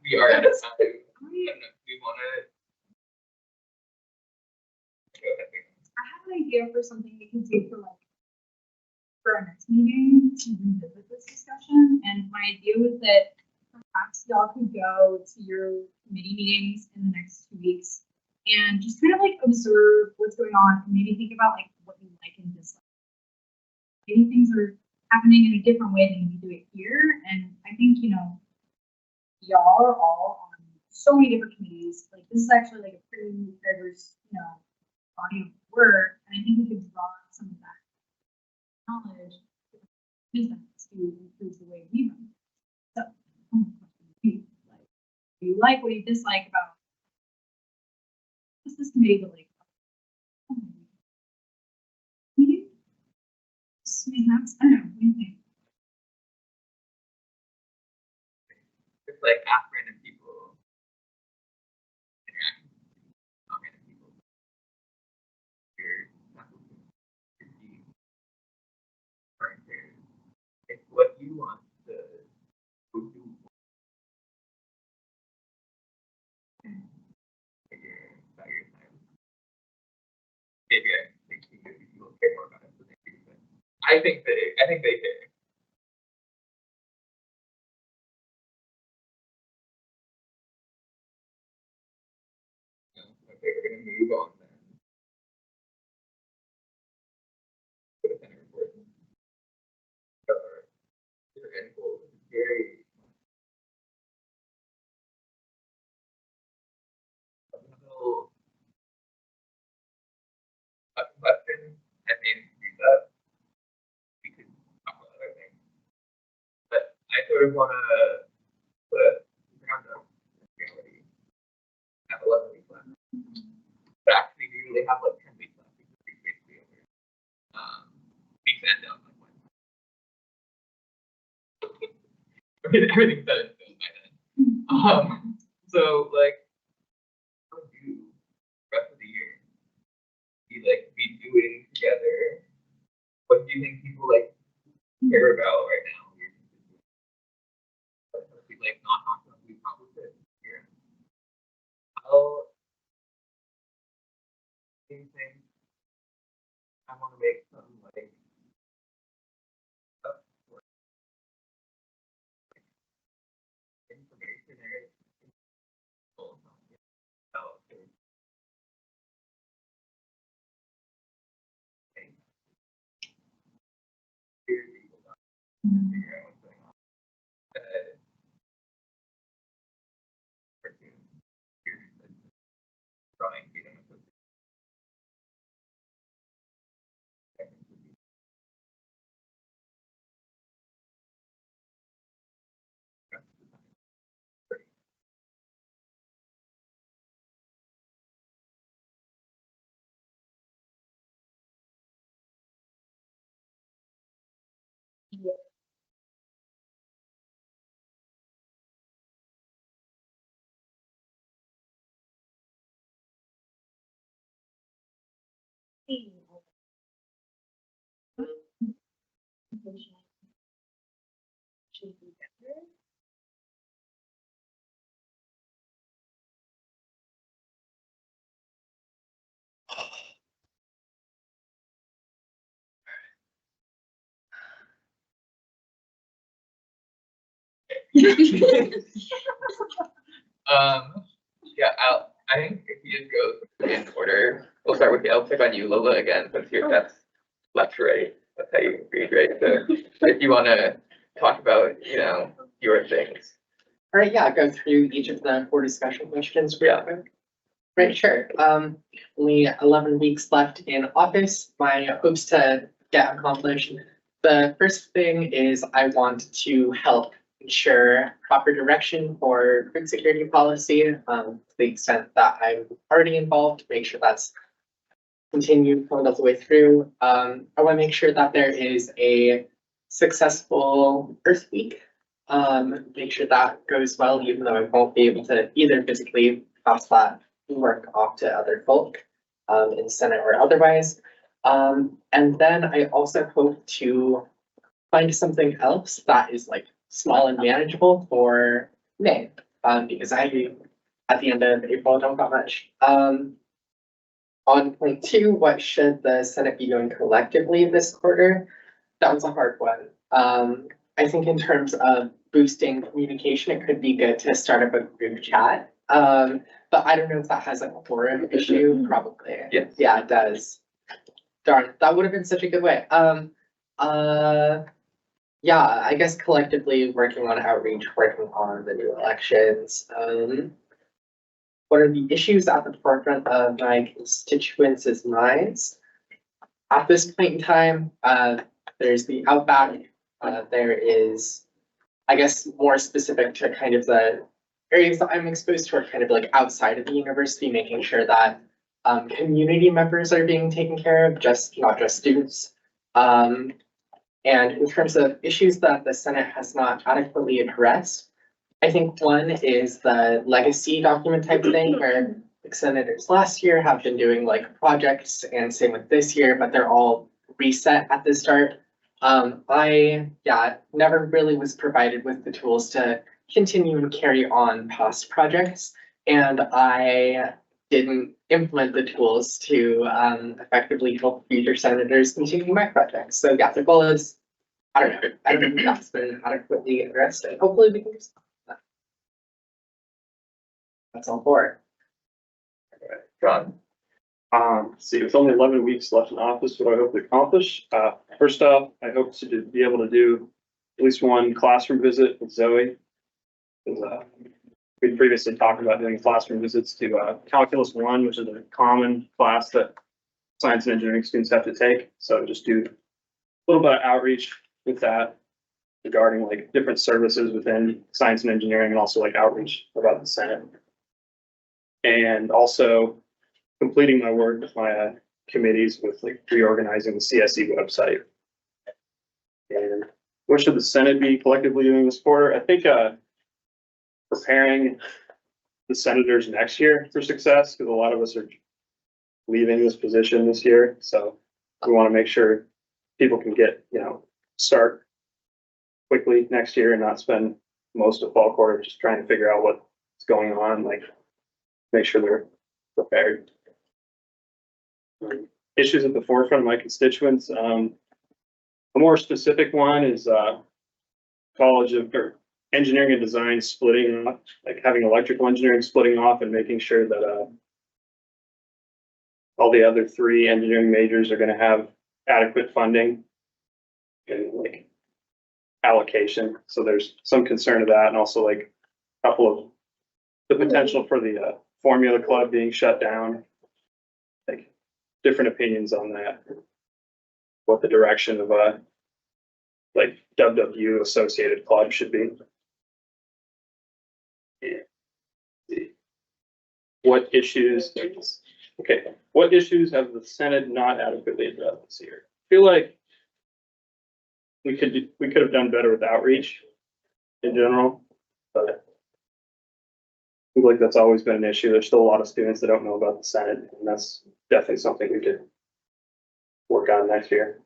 We are at a time. I don't know, we wanna. Go ahead. I have an idea for something we can do for our next meeting to revisit this discussion. And my idea was that perhaps y'all could go to your committee meetings in the next 2 weeks and just kind of observe what's going on and maybe think about what you like and dislike. Maybe things are happening in a different way than we do it here. And I think, y'all are all on so many different committees. This is actually a pretty diverse, body of work. And I think we could draw some of that knowledge business to improve the way we run. So, do you like what you dislike about what's this committee like? Maybe perhaps, I don't know, what do you think? It's like ask random people. Interact with not random people. Your faculty, your team, partners. It's what you want to go do. Figure out your time. Maybe I think people care more about it than they do, but I think they care. Okay, we're gonna move on then. To the center report. Your end goal is very a little question. I mean, do that. We could talk about other things, but I sort of want to put a ground up in reality. Have 11 weeks left. But actually, we really have 10 weeks left because we're basically over. Weeks end up one. Everything's done and done by then. So what do you do the rest of the year? Be doing together? What do you think people care about right now? Not talking about we probably could here. I'll think I want to make some stuff for information or figure out what's going on. Drawing freedom of Should be better. Yeah, I think if you just go in order, we'll start with, I'll pick on you, Lola, again, since you're, that's lecture, right? That's how you read, right? So if you wanna talk about, your things. All right, yeah, go through each of the 4 discussion questions. Yeah. Right, sure. Only 11 weeks left in office. My hopes to get accomplished. The first thing is I want to help ensure proper direction for food security policy, to the extent that I'm already involved, make sure that's continued all the way through. I want to make sure that there is a successful Earth Week. Make sure that goes well, even though I won't be able to either physically pass that work off to other folk, in Senate or otherwise. And then I also hope to find something else that is like small and manageable for May, because I, at the end of April, don't got much. On point 2, what should the Senate be doing collectively this quarter? That was a hard one. I think in terms of boosting communication, it could be good to start up a group chat. But I don't know if that has a quorum issue, probably. Yes. Yeah, it does. Darn, that would have been such a good way. Yeah, I guess collectively working on outreach, working on the new elections. What are the issues at the forefront of my constituents' minds? At this point in time, there's the Outback. There is, I guess, more specific to kind of the areas that I'm exposed to are kind of like outside of the university, making sure that community members are being taken care of, not just students. And in terms of issues that the Senate has not adequately addressed, I think one is the legacy document type thing where like senators last year have been doing like projects and same with this year, but they're all reset at the start. I never really was provided with the tools to continue and carry on past projects, and I didn't implement the tools to effectively help future senators continue my projects. So yeah, the goal is, I don't know if that's been adequately addressed, and hopefully we can do something. That's all for it. John? See, with only 11 weeks left in office, what I hope to accomplish, first off, I hope to be able to do at least one classroom visit with Zoe. We previously talked about doing classroom visits to Calculus 1, which is a common class that science and engineering students have to take. So just do a little bit of outreach with that regarding like different services within science and engineering, and also like outreach about the Senate. And also completing my work with my committees with like reorganizing the CSE website. And what should the Senate be collectively doing this quarter? I think preparing the senators next year for success, because a lot of us are leaving this position this year. So we want to make sure people can get, start quickly next year and not spend most of fall quarter just trying to figure out what's going on, like make sure they're prepared. Issues at the forefront of my constituents. A more specific one is engineering and design splitting off, like having electrical engineering splitting off and making sure that all the other 3 engineering majors are going to have adequate funding and like allocation. So there's some concern of that, and also like a couple of the potential for the formula club being shut down. Like different opinions on that. What the direction of like ASWWU associated club should be. What issues have the Senate not adequately addressed this year? I feel like we could have done better with outreach in general, but I feel like that's always been an issue. There's still a lot of students that don't know about the Senate, and that's definitely something we could work on next year.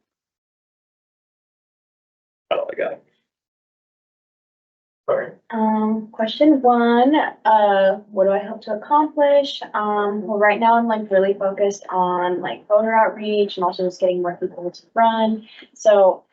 That's all I got. Sorry. Question 1, what do I hope to accomplish? Well, right now I'm like really focused on like voter outreach and also just getting more people to run. So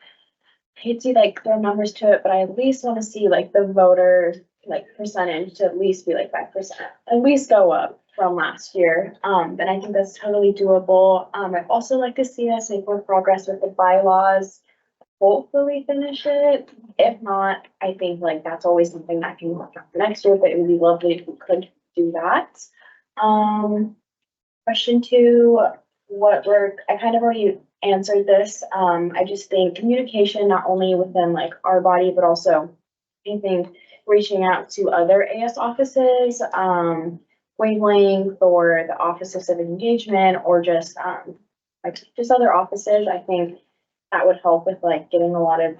hate to like throw numbers to it, but I at least want to see like the voter like percentage to at least be like 5%, at least go up from last year. And I think that's totally doable. I'd also like to see us make more progress with the bylaws. Hopefully finish it. If not, I think like that's always something that can work out for next year, but it would be lovely if we could do that. Question 2, I kind of already answered this. I just think communication, not only within like our body, but also I think reaching out to other AS offices, Wavelength or the Office of Civic Engagement, or just like just other offices. I think that would help with like getting a lot of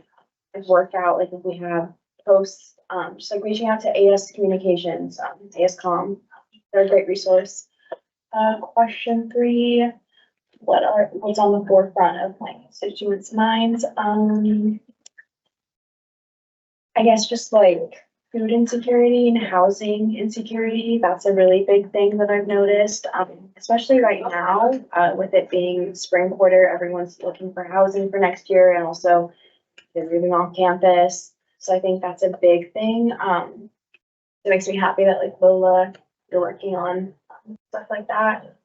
work out. Like if we have posts, just like reaching out to AS Communications, ASCom, they're a great resource. Question 3, what's on the forefront of my constituents' minds? I guess just like food insecurity and housing insecurity. That's a really big thing that I've noticed, especially right now, with it being spring quarter, everyone's looking for housing for next year, and also they're moving off campus. So I think that's a big thing. It makes me happy that like Lola, you're working on stuff like that.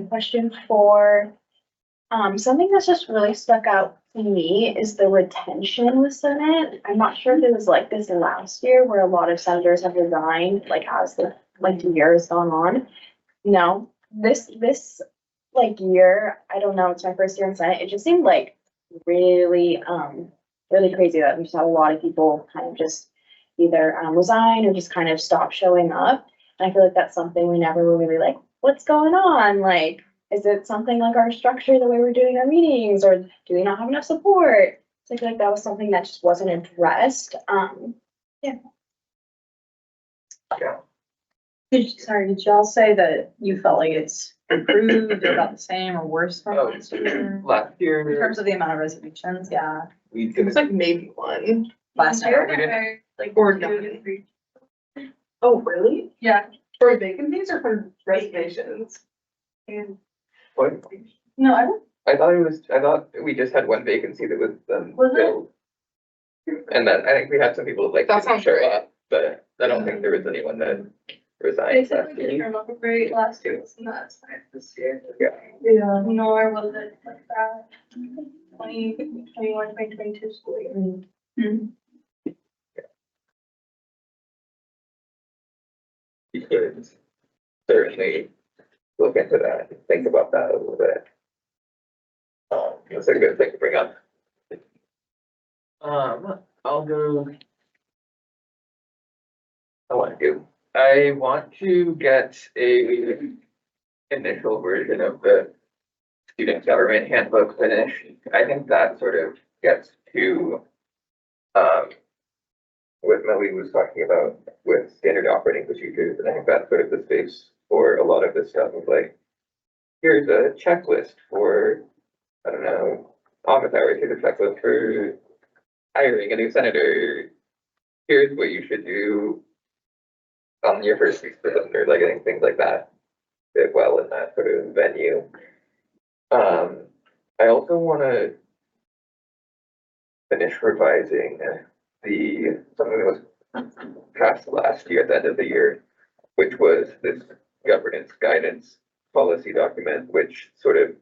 Question 4, something that's just really stuck out to me is the retention with Senate. I'm not sure if it was like this last year where a lot of senators have resigned, like as the like year has gone on. No, this like year, I don't know, it's my first year in Senate. It just seemed like really really crazy that we just had a lot of people kind of just either resign or just kind of stop showing up. And I feel like that's something we never were really like, what's going on? Like, is it something like our structure, the way we're doing our meetings, or do we not have enough support? So I feel like that was something that just wasn't addressed. Yeah. Did y'all say that you felt like it's improved or about the same or worse from last year? Last In year, terms of the amount of resignations, yeah. we It did, was like maybe 1 Last we year? didn't, like or no. Oh, really? Yeah, for vacancies or for resignations? what? No, I don't. I thought we just had 1 vacancy that was Was it? filled. And then I think we had some people like That didn't sounds show right. up, but I don't think there was anyone that They resigned said last we didn't year. remember great last year, was not as nice this year. Yeah. Yeah. Nor was it like that. 2021, 2022 school year. You could certainly look into that, and think about that a little bit. It's a good thing to bring up. I'll go. I want to get a initial version of the student government handbook finished. I think that sort of gets to, what Melly was talking about with standard operating procedures, and I think that's sort of the space for a lot of this stuff of like, here's a checklist for, I don't know, office hours, here's a checklist for hiring a new senator. Here's what you should do on your first week for them, or like, I think things like that fit well in that sort of venue. I also want to finish revising something that was passed last year at the end of the year, which was this governance guidance policy document, which sort of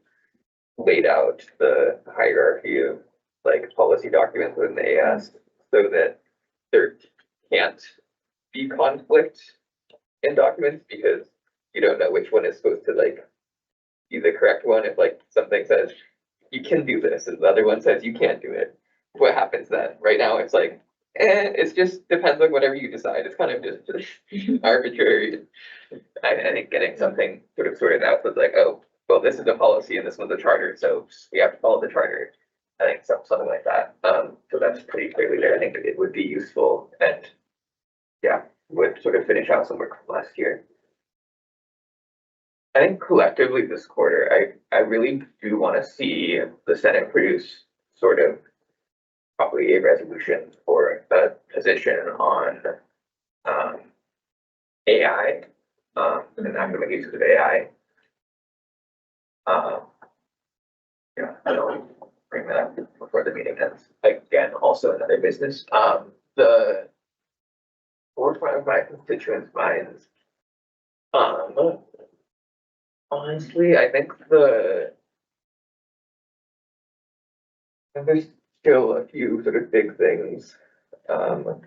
laid out the hierarchy of like policy documents within the AS so that there can't be conflict in documents because you don't know which one is supposed to like be the correct one. If like something says you can do this and the other one says you can't do it, what happens then? Right now it's like, it's just depends on whatever you decide. It's kind of just arbitrary. I think getting something sort of sorted out was like, oh, well, this is a policy and this one's a charter, so we have to follow the charter. I think something like that. So that's pretty clearly there. I think it would be useful and yeah, would sort of finish out some work from last year. I think collectively this quarter, I really do want to see the Senate produce sort of probably a resolution for a position on AI and academic uses of AI. Yeah, bring that up before the meeting ends. Again, also another business. The forefront of my constituents' minds. Honestly, I think there's still a few sort of big things, on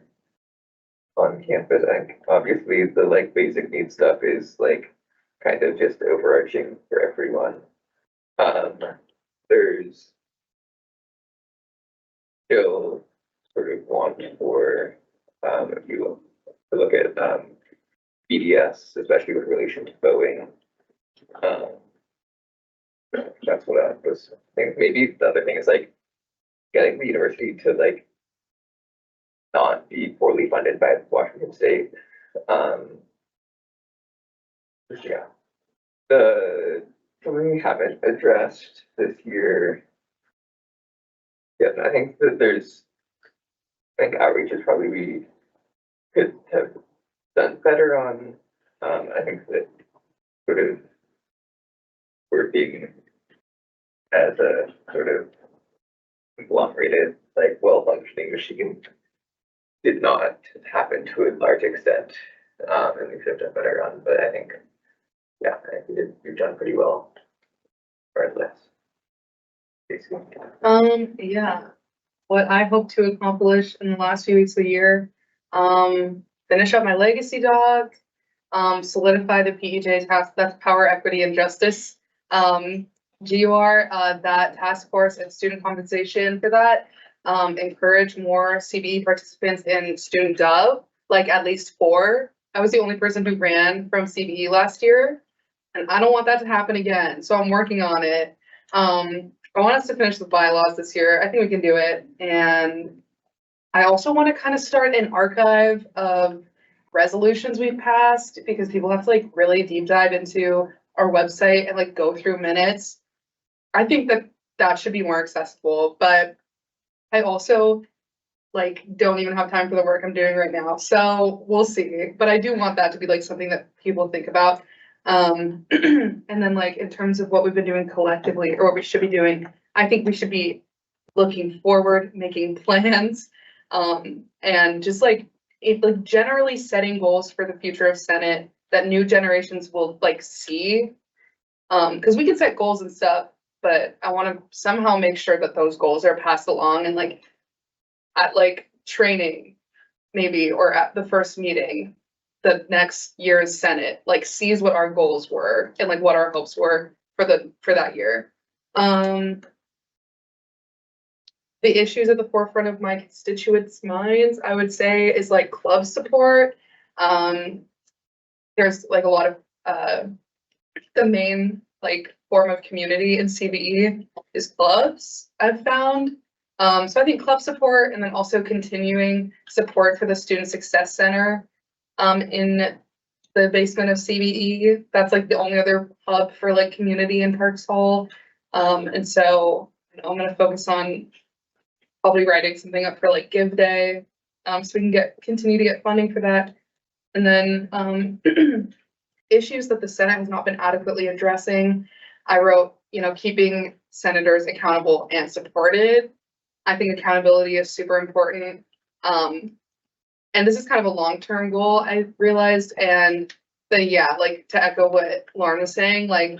campus. I think obviously the like basic needs stuff is like kind of just overarching for everyone. There's still sort of want for, if you look at, BDS, especially with relation to Boeing. That's what I was thinking. Maybe the other thing is like getting the university to like not be poorly funded by Washington State. Yeah. Something we haven't addressed this year. Yeah, I think that I think outreach is probably we could have done better on. I think that sort of we're being as a sort of conglomerated, like well-functioning machine did not happen to a large extent. And we could have done better on, but I think, yeah, I think we've done pretty well regardless. Basically. Yeah, what I hope to accomplish in the last few weeks of the year, finish up my legacy dog, solidify the PEJ task, that's power, equity, and justice. GUR, that task force and student compensation for that, encourage more CBE participants in student gov, like at least 4. I was the only person who ran from CBE last year, and I don't want that to happen again, so I'm working on it. I want us to finish the bylaws this year. I think we can do it. And I also want to kind of start an archive of resolutions we've passed, because people have to like really deep dive into our website and like go through minutes. I think that should be more accessible, but I also like don't even have time for the work I'm doing right now. So we'll see. But I do want that to be like something that people think about. And then like in terms of what we've been doing collectively or what we should be doing, I think we should be looking forward, making plans, and just like generally setting goals for the future of Senate that new generations will like see. Because we can set goals and stuff, but I want to somehow make sure that those goals are passed along and like at like training maybe or at the first meeting, the next year's Senate like sees what our goals were and like what our hopes were for that year. The issues at the forefront of my constituents' minds, I would say, is like club support. There's like a lot of the main like form of community in CBE is clubs, I've found. So I think club support and then also continuing support for the Student Success Center in the basement of CBE. That's like the only other hub for like community in Parks Hall. And so I'm gonna focus on probably writing something up for like Give Day, so we can continue to get funding for that. And then issues that the Senate has not been adequately addressing. I wrote, keeping senators accountable and supported. I think accountability is super important. And this is kind of a long-term goal, I realized. And then, yeah, like to echo what Lauren was saying, like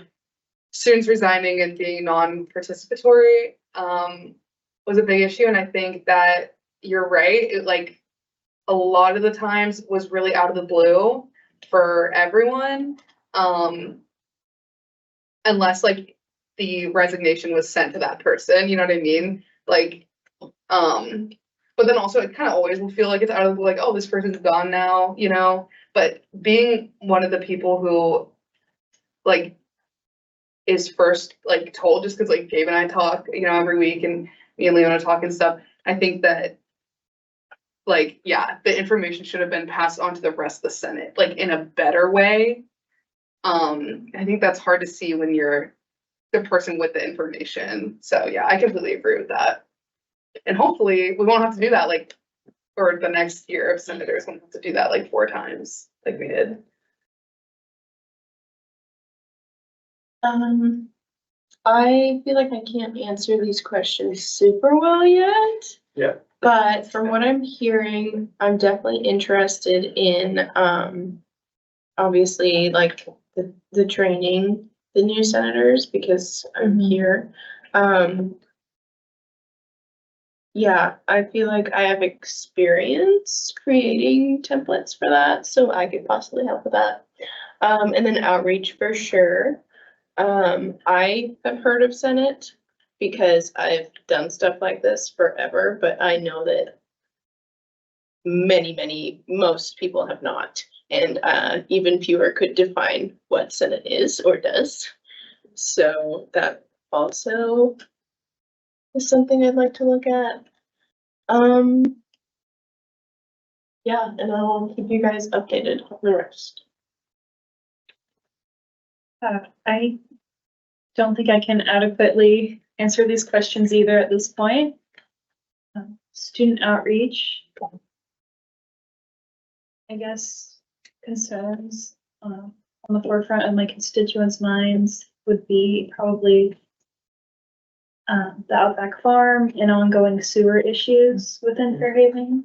students resigning and being non-participatory was a big issue. And I think that you're right. It like a lot of the times was really out of the blue for everyone. Unless like the resignation was sent to that person, you know what I mean? Like, but then also it kind of always will feel like it's out of the, like, oh, this person's gone now, but being one of the people who like is first like told, just because like Gabe and I talk, every week, and me and Leona talk and stuff, I think that like, yeah, the information should have been passed on to the rest of the Senate, like in a better way. I think that's hard to see when you're the person with the information. So yeah, I completely agree with that. And hopefully we won't have to do that like for the next year of senators won't have to do that like 4 times like we did. I feel like I can't answer these questions super well yet. Yeah. But from what I'm hearing, I'm definitely interested in, obviously, like, the training, the new senators, because I'm here. Yeah, I feel like I have experience creating templates for that, so I could possibly help with that. And then outreach for sure. I have heard of Senate because I've done stuff like this forever, but I know that most people have not. And even fewer could define what Senate is or does. So that also is something I'd like to look at. Yeah, and I'll keep you guys updated on the rest. I don't think I can adequately answer these questions either at this point. Student outreach. I guess concerns on the forefront of my constituents' minds would be probably the Outback Farm and ongoing sewer issues within Fairhaven.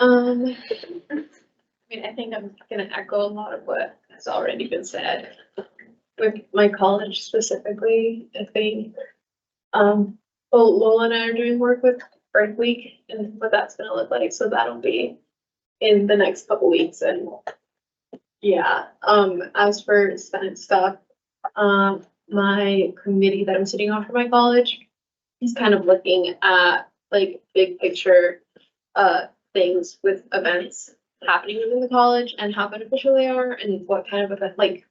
I mean, I think I'm gonna echo a lot of what has already been said. With my college specifically, I think, well, Lola and I are doing work with Break Week and what that's gonna look like, so that'll be in the next couple weeks and yeah, as for Senate stuff, my committee that I'm sitting on for my college is kind of looking at like big picture, things with events happening within the college and how beneficial they are and what kind of event, like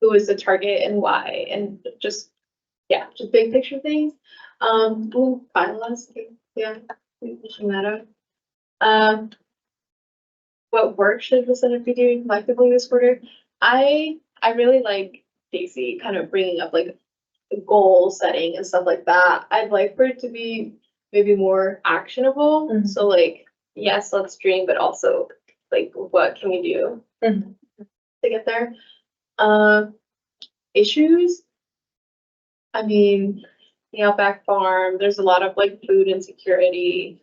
who is the target and why, and just, yeah, just big picture things. We'll finalize, yeah, we're pushing that out. What work should the Senate be doing collectively this quarter? I really like Stacy kind of bringing up like goal setting and stuff like that. I'd like for it to be maybe more actionable. So like, yes, let's dream, but also like, what can we do to get there? Issues. I mean, the Outback Farm, there's a lot of like food insecurity,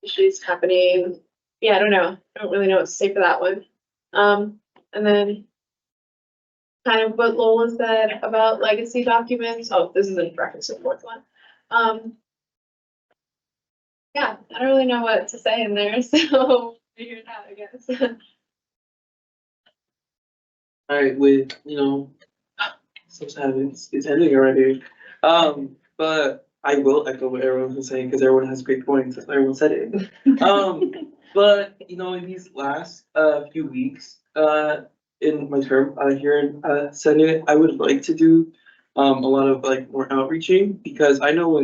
issues happening. Yeah, I don't know. I don't really know what to say for that one. And then kind of what Lola said about legacy documents. Oh, this is in reference to the fourth one. Yeah, I don't really know what to say in there, so figure it out, I guess. Alright, with, so sad, it's ending already. But I will echo what everyone was saying, because everyone has great points, that's why everyone said it. But, in these last, few weeks, in my term, here in, Senate, I would like to do, a lot of, more outreaching, because I know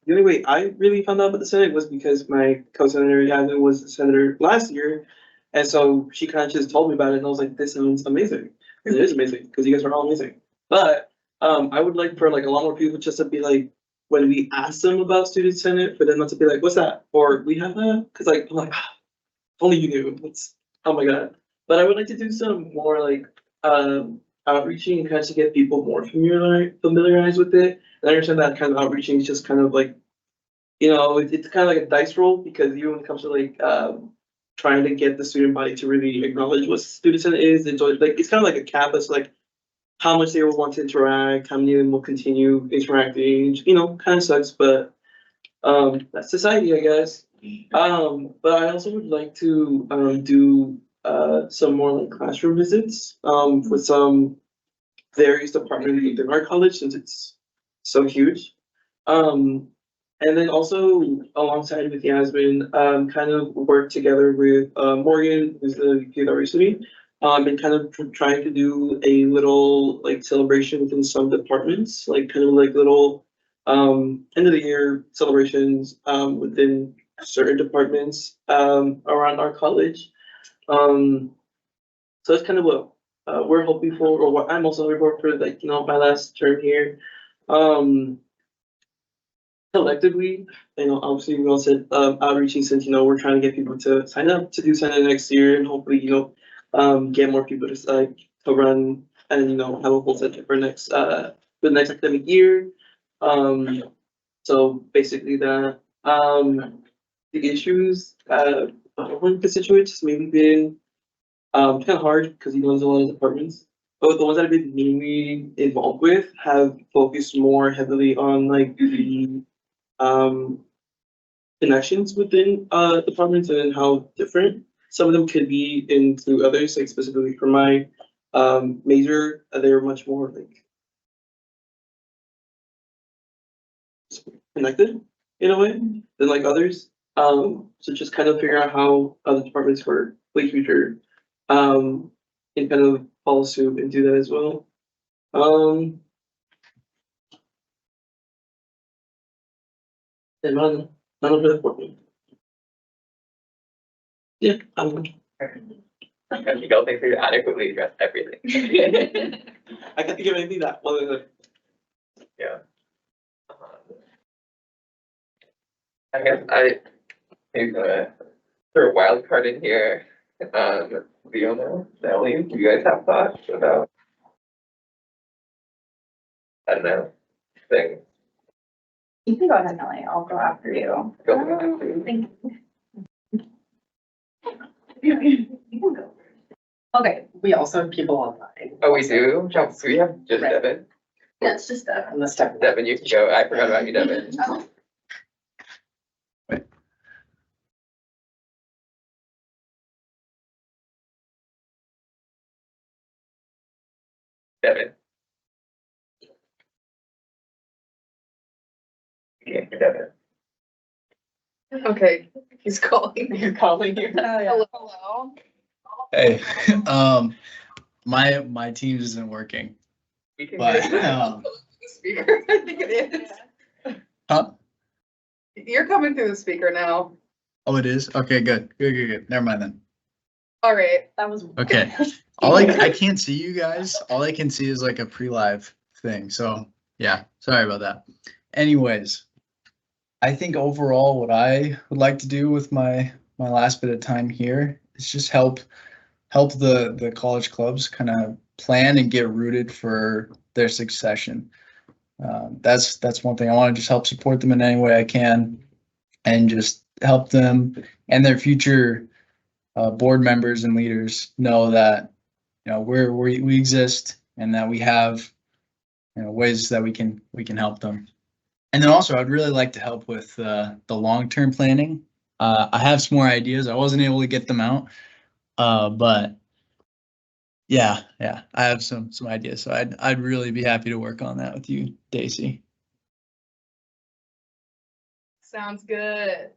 the only way I really found out about the Senate was because my co-senator, Yasmin, was a senator last year, and so she kind of just told me about it, and I was like, this sounds amazing. And it is amazing, because you guys are all amazing. But I would like for a lot more people just to be like, when we ask them about student senate, for them not to be like, what's that? Or we have that? Because I'm like, if only you knew. Oh my god. But I would like to do some more outreaching and kind of to get people more familiarized with it. And I understand that kind of outreaching is just kind of like, it's kind of like a dice roll, because even when it comes to trying to get the student body to really acknowledge what student senate is, it's kind of like a cap as how much they will want to interact, how many of them will continue interacting, kind of sucks, but that's society, I guess. But I also would like to do some more classroom visits with some various departments within our college, since it's so huge. And then also alongside with Yasmin, kind of work together with Morgan, who's the VP of diversity, and kind of trying to do a little celebration within some departments, little end of the year celebrations within certain departments around our college. So that's kind of what we're hoping for, or what I'm also hoping for, my last term here. collectively, obviously we all said, outreaching since, we're trying to get people to sign up to do Senate next year and hopefully, get more people to run and, have a full Senate for the next academic year. So basically that, the issues, one constituents has maybe been, kind of hard because he runs a lot of departments. But the ones that I've been mainly involved with have focused more heavily on like the connections within departments and how different some of them could be into others, like specifically for my major, they were much more like connected in a way than like others. So just kind of figure out how other departments work, like future, and kind of follow suit and do that as well. And none of it for me. Yeah, You don't think we adequately address everything. I can't think of anything that well than Yeah. I guess maybe gonna throw a wild card in here. Leona, Nelly, do you guys have thoughts about, I don't know, things? You can go ahead, Nelly. I'll go after you. Go ahead. Thank you. You can go. Okay, We also have people online. Oh, we do? So we have just Right. Devin. yeah, it's just On the step. Devin, you can go. I forgot about you, Devin. Oh. Devin. Okay, Devin. Okay, he's calling. He's calling you. Hello. Hey, my Teams isn't working, We can but, hear you. Speaker, I think it is. huh? You're coming through the speaker now. Oh, it is? Okay, good. Never mind then. All right. that was. Okay. I can't see you guys. All I can see is like a pre-live thing. So yeah, sorry about that. Anyways, I think overall what I would like to do with my last bit of time here is just help the college clubs kind of plan and get rooted for their succession. That's one thing. I want to just help support them in any way I can and just help them and their future board members and leaders know that we exist and that we have ways that we can help them. And then also I'd really like to help with the long-term planning. I have some more ideas. I wasn't able to get them out, but yeah, I have some ideas. So I'd really be happy to work on that with you, Daisy. Sounds good.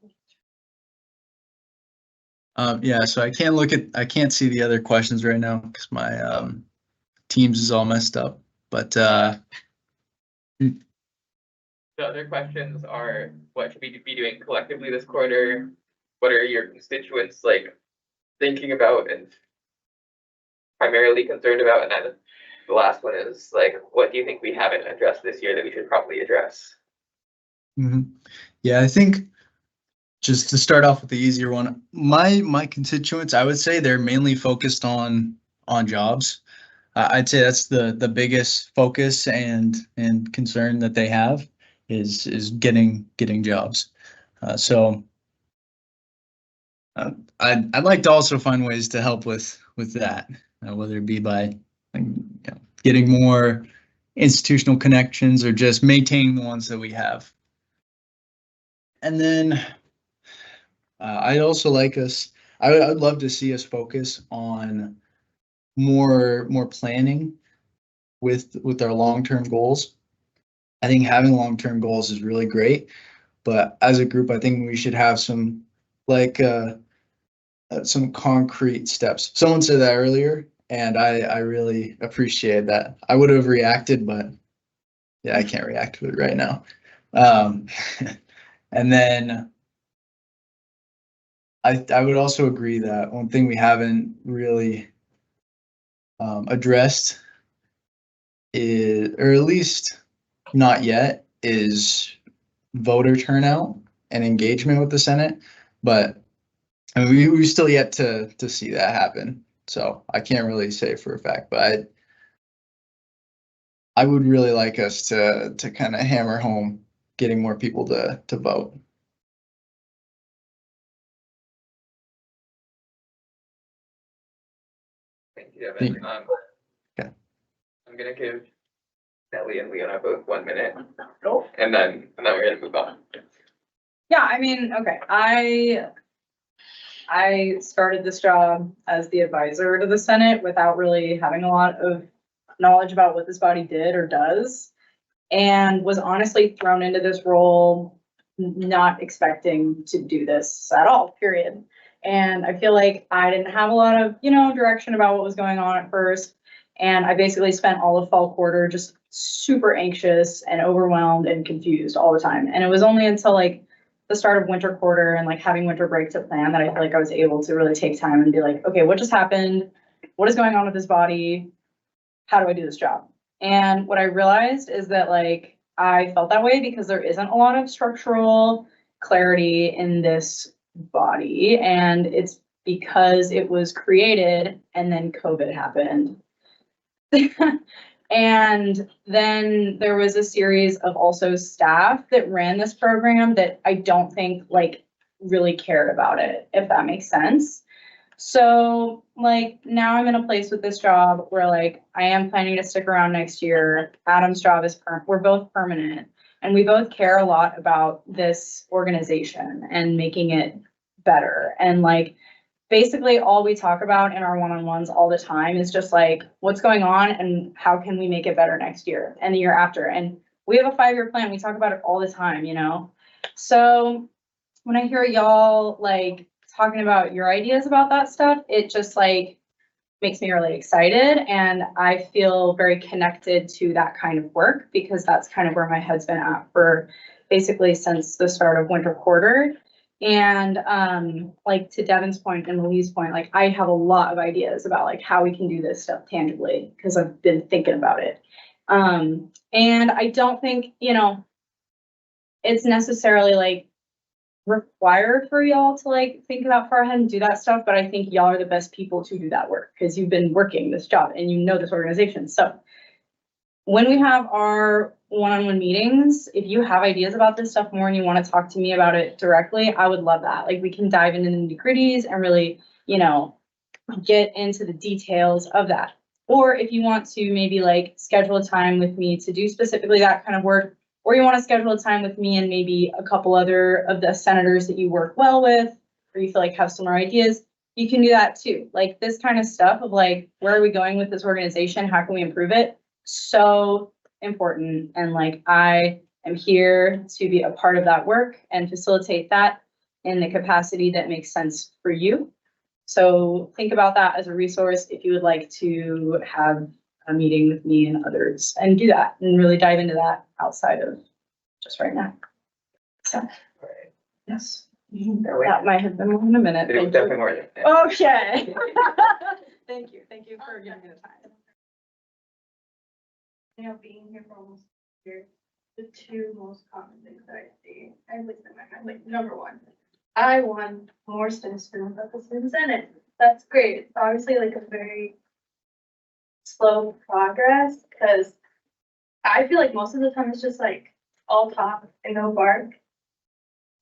Yeah, so I can't see the other questions right now because my Teams is all messed up. But The other questions are, what should we be doing collectively this quarter? What are your constituents thinking about and primarily concerned about? And then the last one is what do you think we haven't addressed this year that we should probably address? Yeah, I think just to start off with the easier one, my constituents, I would say they're mainly focused on jobs. I'd say that's the biggest focus and concern that they have is getting jobs. So I'd like to also find ways to help with that, whether it be by getting more institutional connections or just maintaining the ones that we have. And then I'd also like us. I'd love to see us focus on more planning with our long-term goals. I think having long-term goals is really great, but as a group, I think we should have some concrete steps. Someone said that earlier, and I really appreciate that. I would have reacted, but yeah, I can't react to it right now. And then I would also agree that one thing we haven't really addressed is, or at least not yet, is voter turnout and engagement with the Senate, but I mean, we still yet to see that happen. So I can't really say for a fact, but I would really like us to kind of hammer home getting more people to vote. Thank you, Devin. Okay. I'm gonna give Nelly and Leona both 1 minute. And then we're gonna move on. Yeah, I mean, okay, I started this job as the advisor to the Senate without really having a lot of knowledge about what this body did or does. And was honestly thrown into this role not expecting to do this at all, period. And I feel like I didn't have a lot of, direction about what was going on at first. And I basically spent all of fall quarter just super anxious and overwhelmed and confused all the time. And it was only until like the start of winter quarter and like having winter break to plan that I feel like I was able to really take time and be like, okay, what just happened? What is going on with this body? How do I do this job? And what I realized is that like I felt that way because there isn't a lot of structural clarity in this body. And it's because it was created and then COVID happened. And then there was a series of also staff that ran this program that I don't think like really cared about it, if that makes sense. So like now I'm in a place with this job where like I am planning to stick around next year. Adam's job is we're both permanent and we both care a lot about this organization and making it better. And like basically all we talk about in our one-on-ones all the time is just like what's going on and how can we make it better next year and the year after. And we have a 5-year plan. We talk about it all the time, So when I hear y'all like talking about your ideas about that stuff, it just like makes me really excited. And I feel very connected to that kind of work because that's kind of where my head's been at for basically since the start of winter quarter. And like to Devin's point and Louise's point, like I have a lot of ideas about like how we can do this stuff tangibly because I've been thinking about it. And I don't think, it's necessarily like required for y'all to like think that far ahead and do that stuff, but I think y'all are the best people to do that work because you've been working this job and you know this organization. So when we have our one-on-one meetings, if you have ideas about this stuff more and you want to talk to me about it directly, I would love that. Like we can dive into the nitty-gritties and really, get into the details of that. Or if you want to maybe like schedule a time with me to do specifically that kind of work, or you want to schedule a time with me and maybe a couple other of the senators that you work well with, or you feel like have similar ideas, you can do that too. Like this kind of stuff of like, where are we going with this organization? How can we improve it? So important. And like, I am here to be a part of that work and facilitate that in the capacity that makes sense for you. So think about that as a resource if you would like to have a meeting with me and others and do that and really dive into that outside of just right now. So, yes, that might have been more than a minute. It was definitely more than a minute. Okay. Thank you for giving me the time. Being here for almost a year, the two most common things that I see, at least in my mind, like number one, I want more citizen representatives in it. That's great. It's obviously like a very slow progress because I feel like most of the time it's just like all talk and no bark.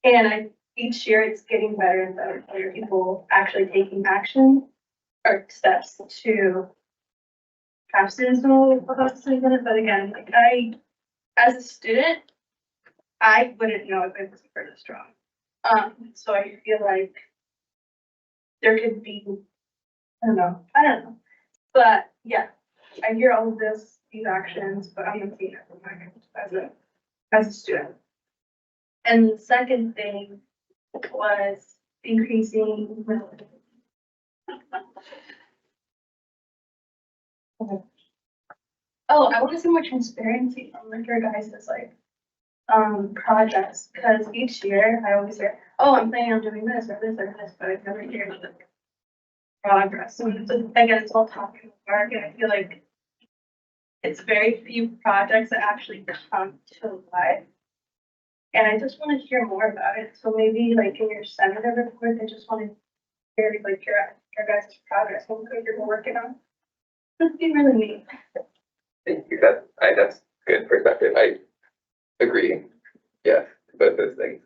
And each year it's getting better and better for people actually taking action or steps to have students know about student senate. But again, like as a student, I wouldn't know if it was for this strong. So I feel like there could be, I don't know. But yeah, I hear all of these actions, but I'm not seeing it from my end as a student. And the second thing was increasing. Oh, I want to see more transparency from like your guys' like projects, because each year I always hear, oh, I'm planning on doing this or this or this, but I never hear the progress. So again, it's all talking work, and I feel like it's very few projects that actually come to life. And I just wanna hear more about it, so maybe like in your senator report, I just wanna hear like your guys' progress, what you're working on. That'd be really neat. Thank you, that's good perspective, I agree, yes, both those things.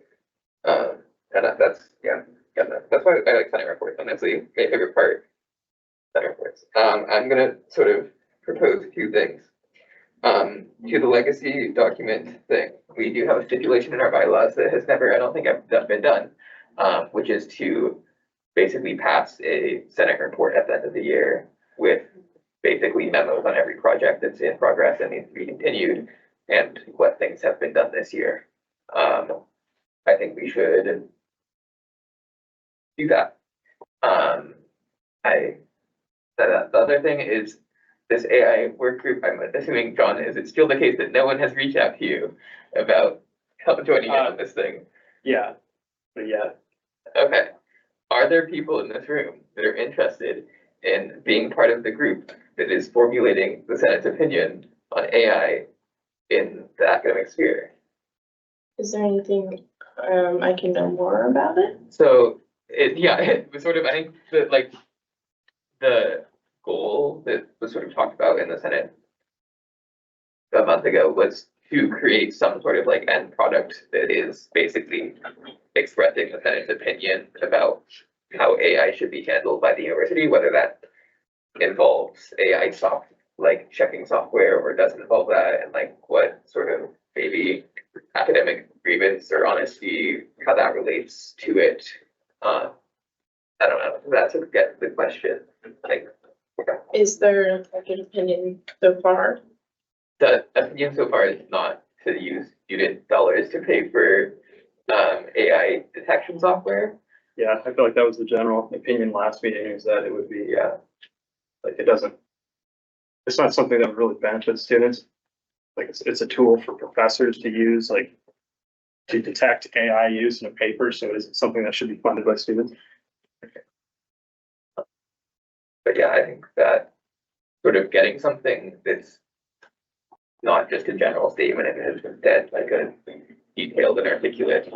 And that's, yeah, that's why I like Senate reports, honestly, my favorite part, Senate reports. I'm gonna sort of propose a few things. To the legacy document thing, we do have a stipulation in our bylaws that has never, I don't think, been done, which is to basically pass a Senate report at the end of the year with basically memos on every project that's in progress and needs to be continued and what things have been done this year. I think we should do that. The other thing is this AI work group, I'm assuming, John, is it still the case that no one has reached out to you about help joining in on this thing? Yeah, but yeah, Okay. Are there people in this room that are interested in being part of the group that is formulating the Senate's opinion on AI in the academic sphere? Is there anything, I can know more about it? So it was sort of, I think that like the goal that was sort of talked about in the Senate a month ago was to create some sort of like end product that is basically expressing the Senate's opinion about how AI should be handled by the university, whether that involves AI like checking software or doesn't involve that, and like what sort of maybe academic grievance or honesty, how that relates to it. I don't know, that's a get the question, like. Is there like an opinion so far? The opinion so far is not to use student dollars to pay for AI detection software. yeah, I feel like that was the general opinion last meeting, is that it would be, Yeah, like, it's not something that would really benefit students. Like, it's a tool for professors to use, like, to detect AI use in a paper, so it isn't something that should be funded by students. but yeah, I think that sort of getting something that's not just a general statement, it is instead like a detailed and articulate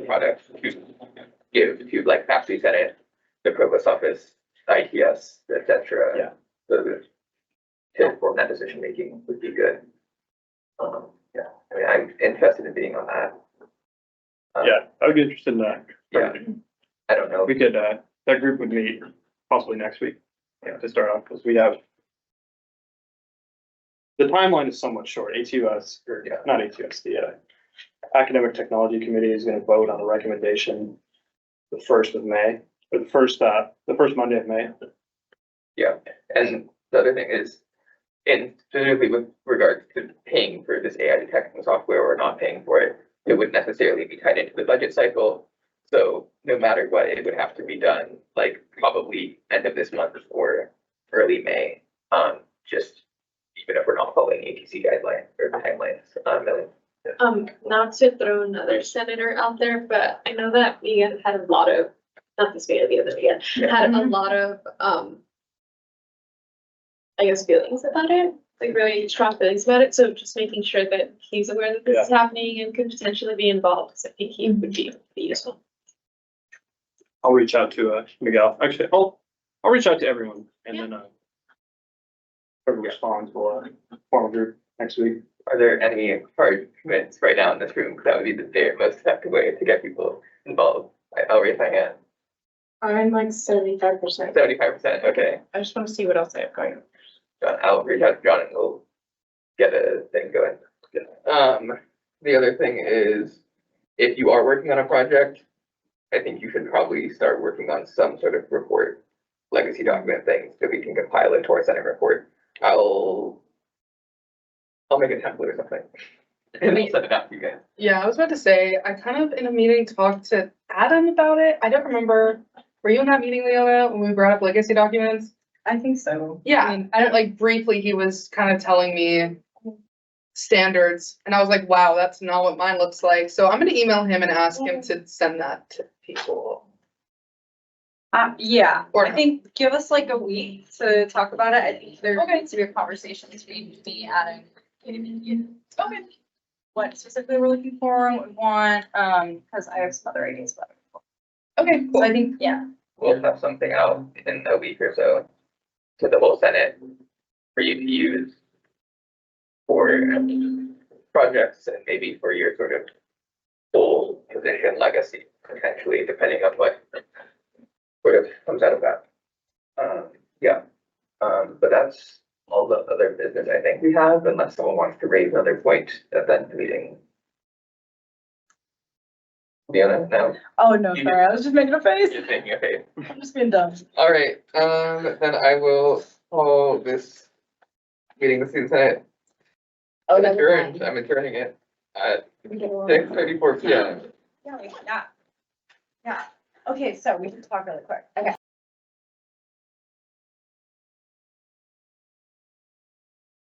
product to give to like faculty senate, the provost office, ITS, etc. Yeah. So that to inform that decision making would be good. Yeah, I mean, I'm interested in being on that. Yeah, I would be interested in that. Yeah. I don't know. We could, that group would meet possibly next week, to start off, because we have. The timeline is somewhat short. ATUS, or not ATUS, the Academic Technology Committee is gonna vote on a recommendation the 1st of May, or the first Monday of May. Yeah, and the other thing is, in specifically with regards to paying for this AI detection software or not paying for it, it wouldn't necessarily be tied into the budget cycle. So no matter what, it would have to be done like probably end of this month or early May. Just even if we're not following ATC guidelines or timelines. Not to throw another senator out there, but I know that Megan had a lot of, not this Megan, the other Megan, had a lot of, I guess, feelings about it, like really strong feelings about it. So just making sure that he's aware that this is happening and could potentially be involved, because I think he would be useful. I'll reach out to Miguel. Actually, I'll reach out to everyone, and then whoever responds will form a group next week. Are there any hard commits right now in this room? That would be the most effective way to get people involved. I'll raise my hand. I'm like 75%. 75%, okay. I just want to see what else I have going on. John, I'll reach out to John and we'll get a thing going. The other thing is, if you are working on a project, I think you should probably start working on some sort of report, legacy document thing, so we can compile it to our Senate report. I'll make a template or something. And I'll send it out to you guys. Yeah, I was about to say, I kind of in a meeting talked to Adam about it. I don't remember. Were you in that meeting, Leona, when we brought up legacy documents? I think so. Yeah, I don't like briefly, he was kind of telling me standards and I was like, wow, that's not what mine looks like. So I'm gonna email him and ask him to send that to people. Yeah, Or I think give us like a week to talk about it. I think there needs to be a conversation between me, Adam, and you. Okay. what specifically we're looking for and what we want, because I have some other ideas about it. Okay, So I think, yeah, we'll have something out in a week or so to the whole Senate for you to use for projects and maybe for your sort of full position legacy, potentially, depending on what sort of comes out of that. But that's all the other business I think we have, unless someone wants to raise another point at that meeting. Fiona, no? oh no, sorry, I was just making a face, You're thinking, okay. I'm just being dumb. All right, then I will call this meeting of the student senate adjourned. I'm adjourning it at 6:34 p.m. Yeah, yeah, yeah. Okay, so we can talk really quick, okay.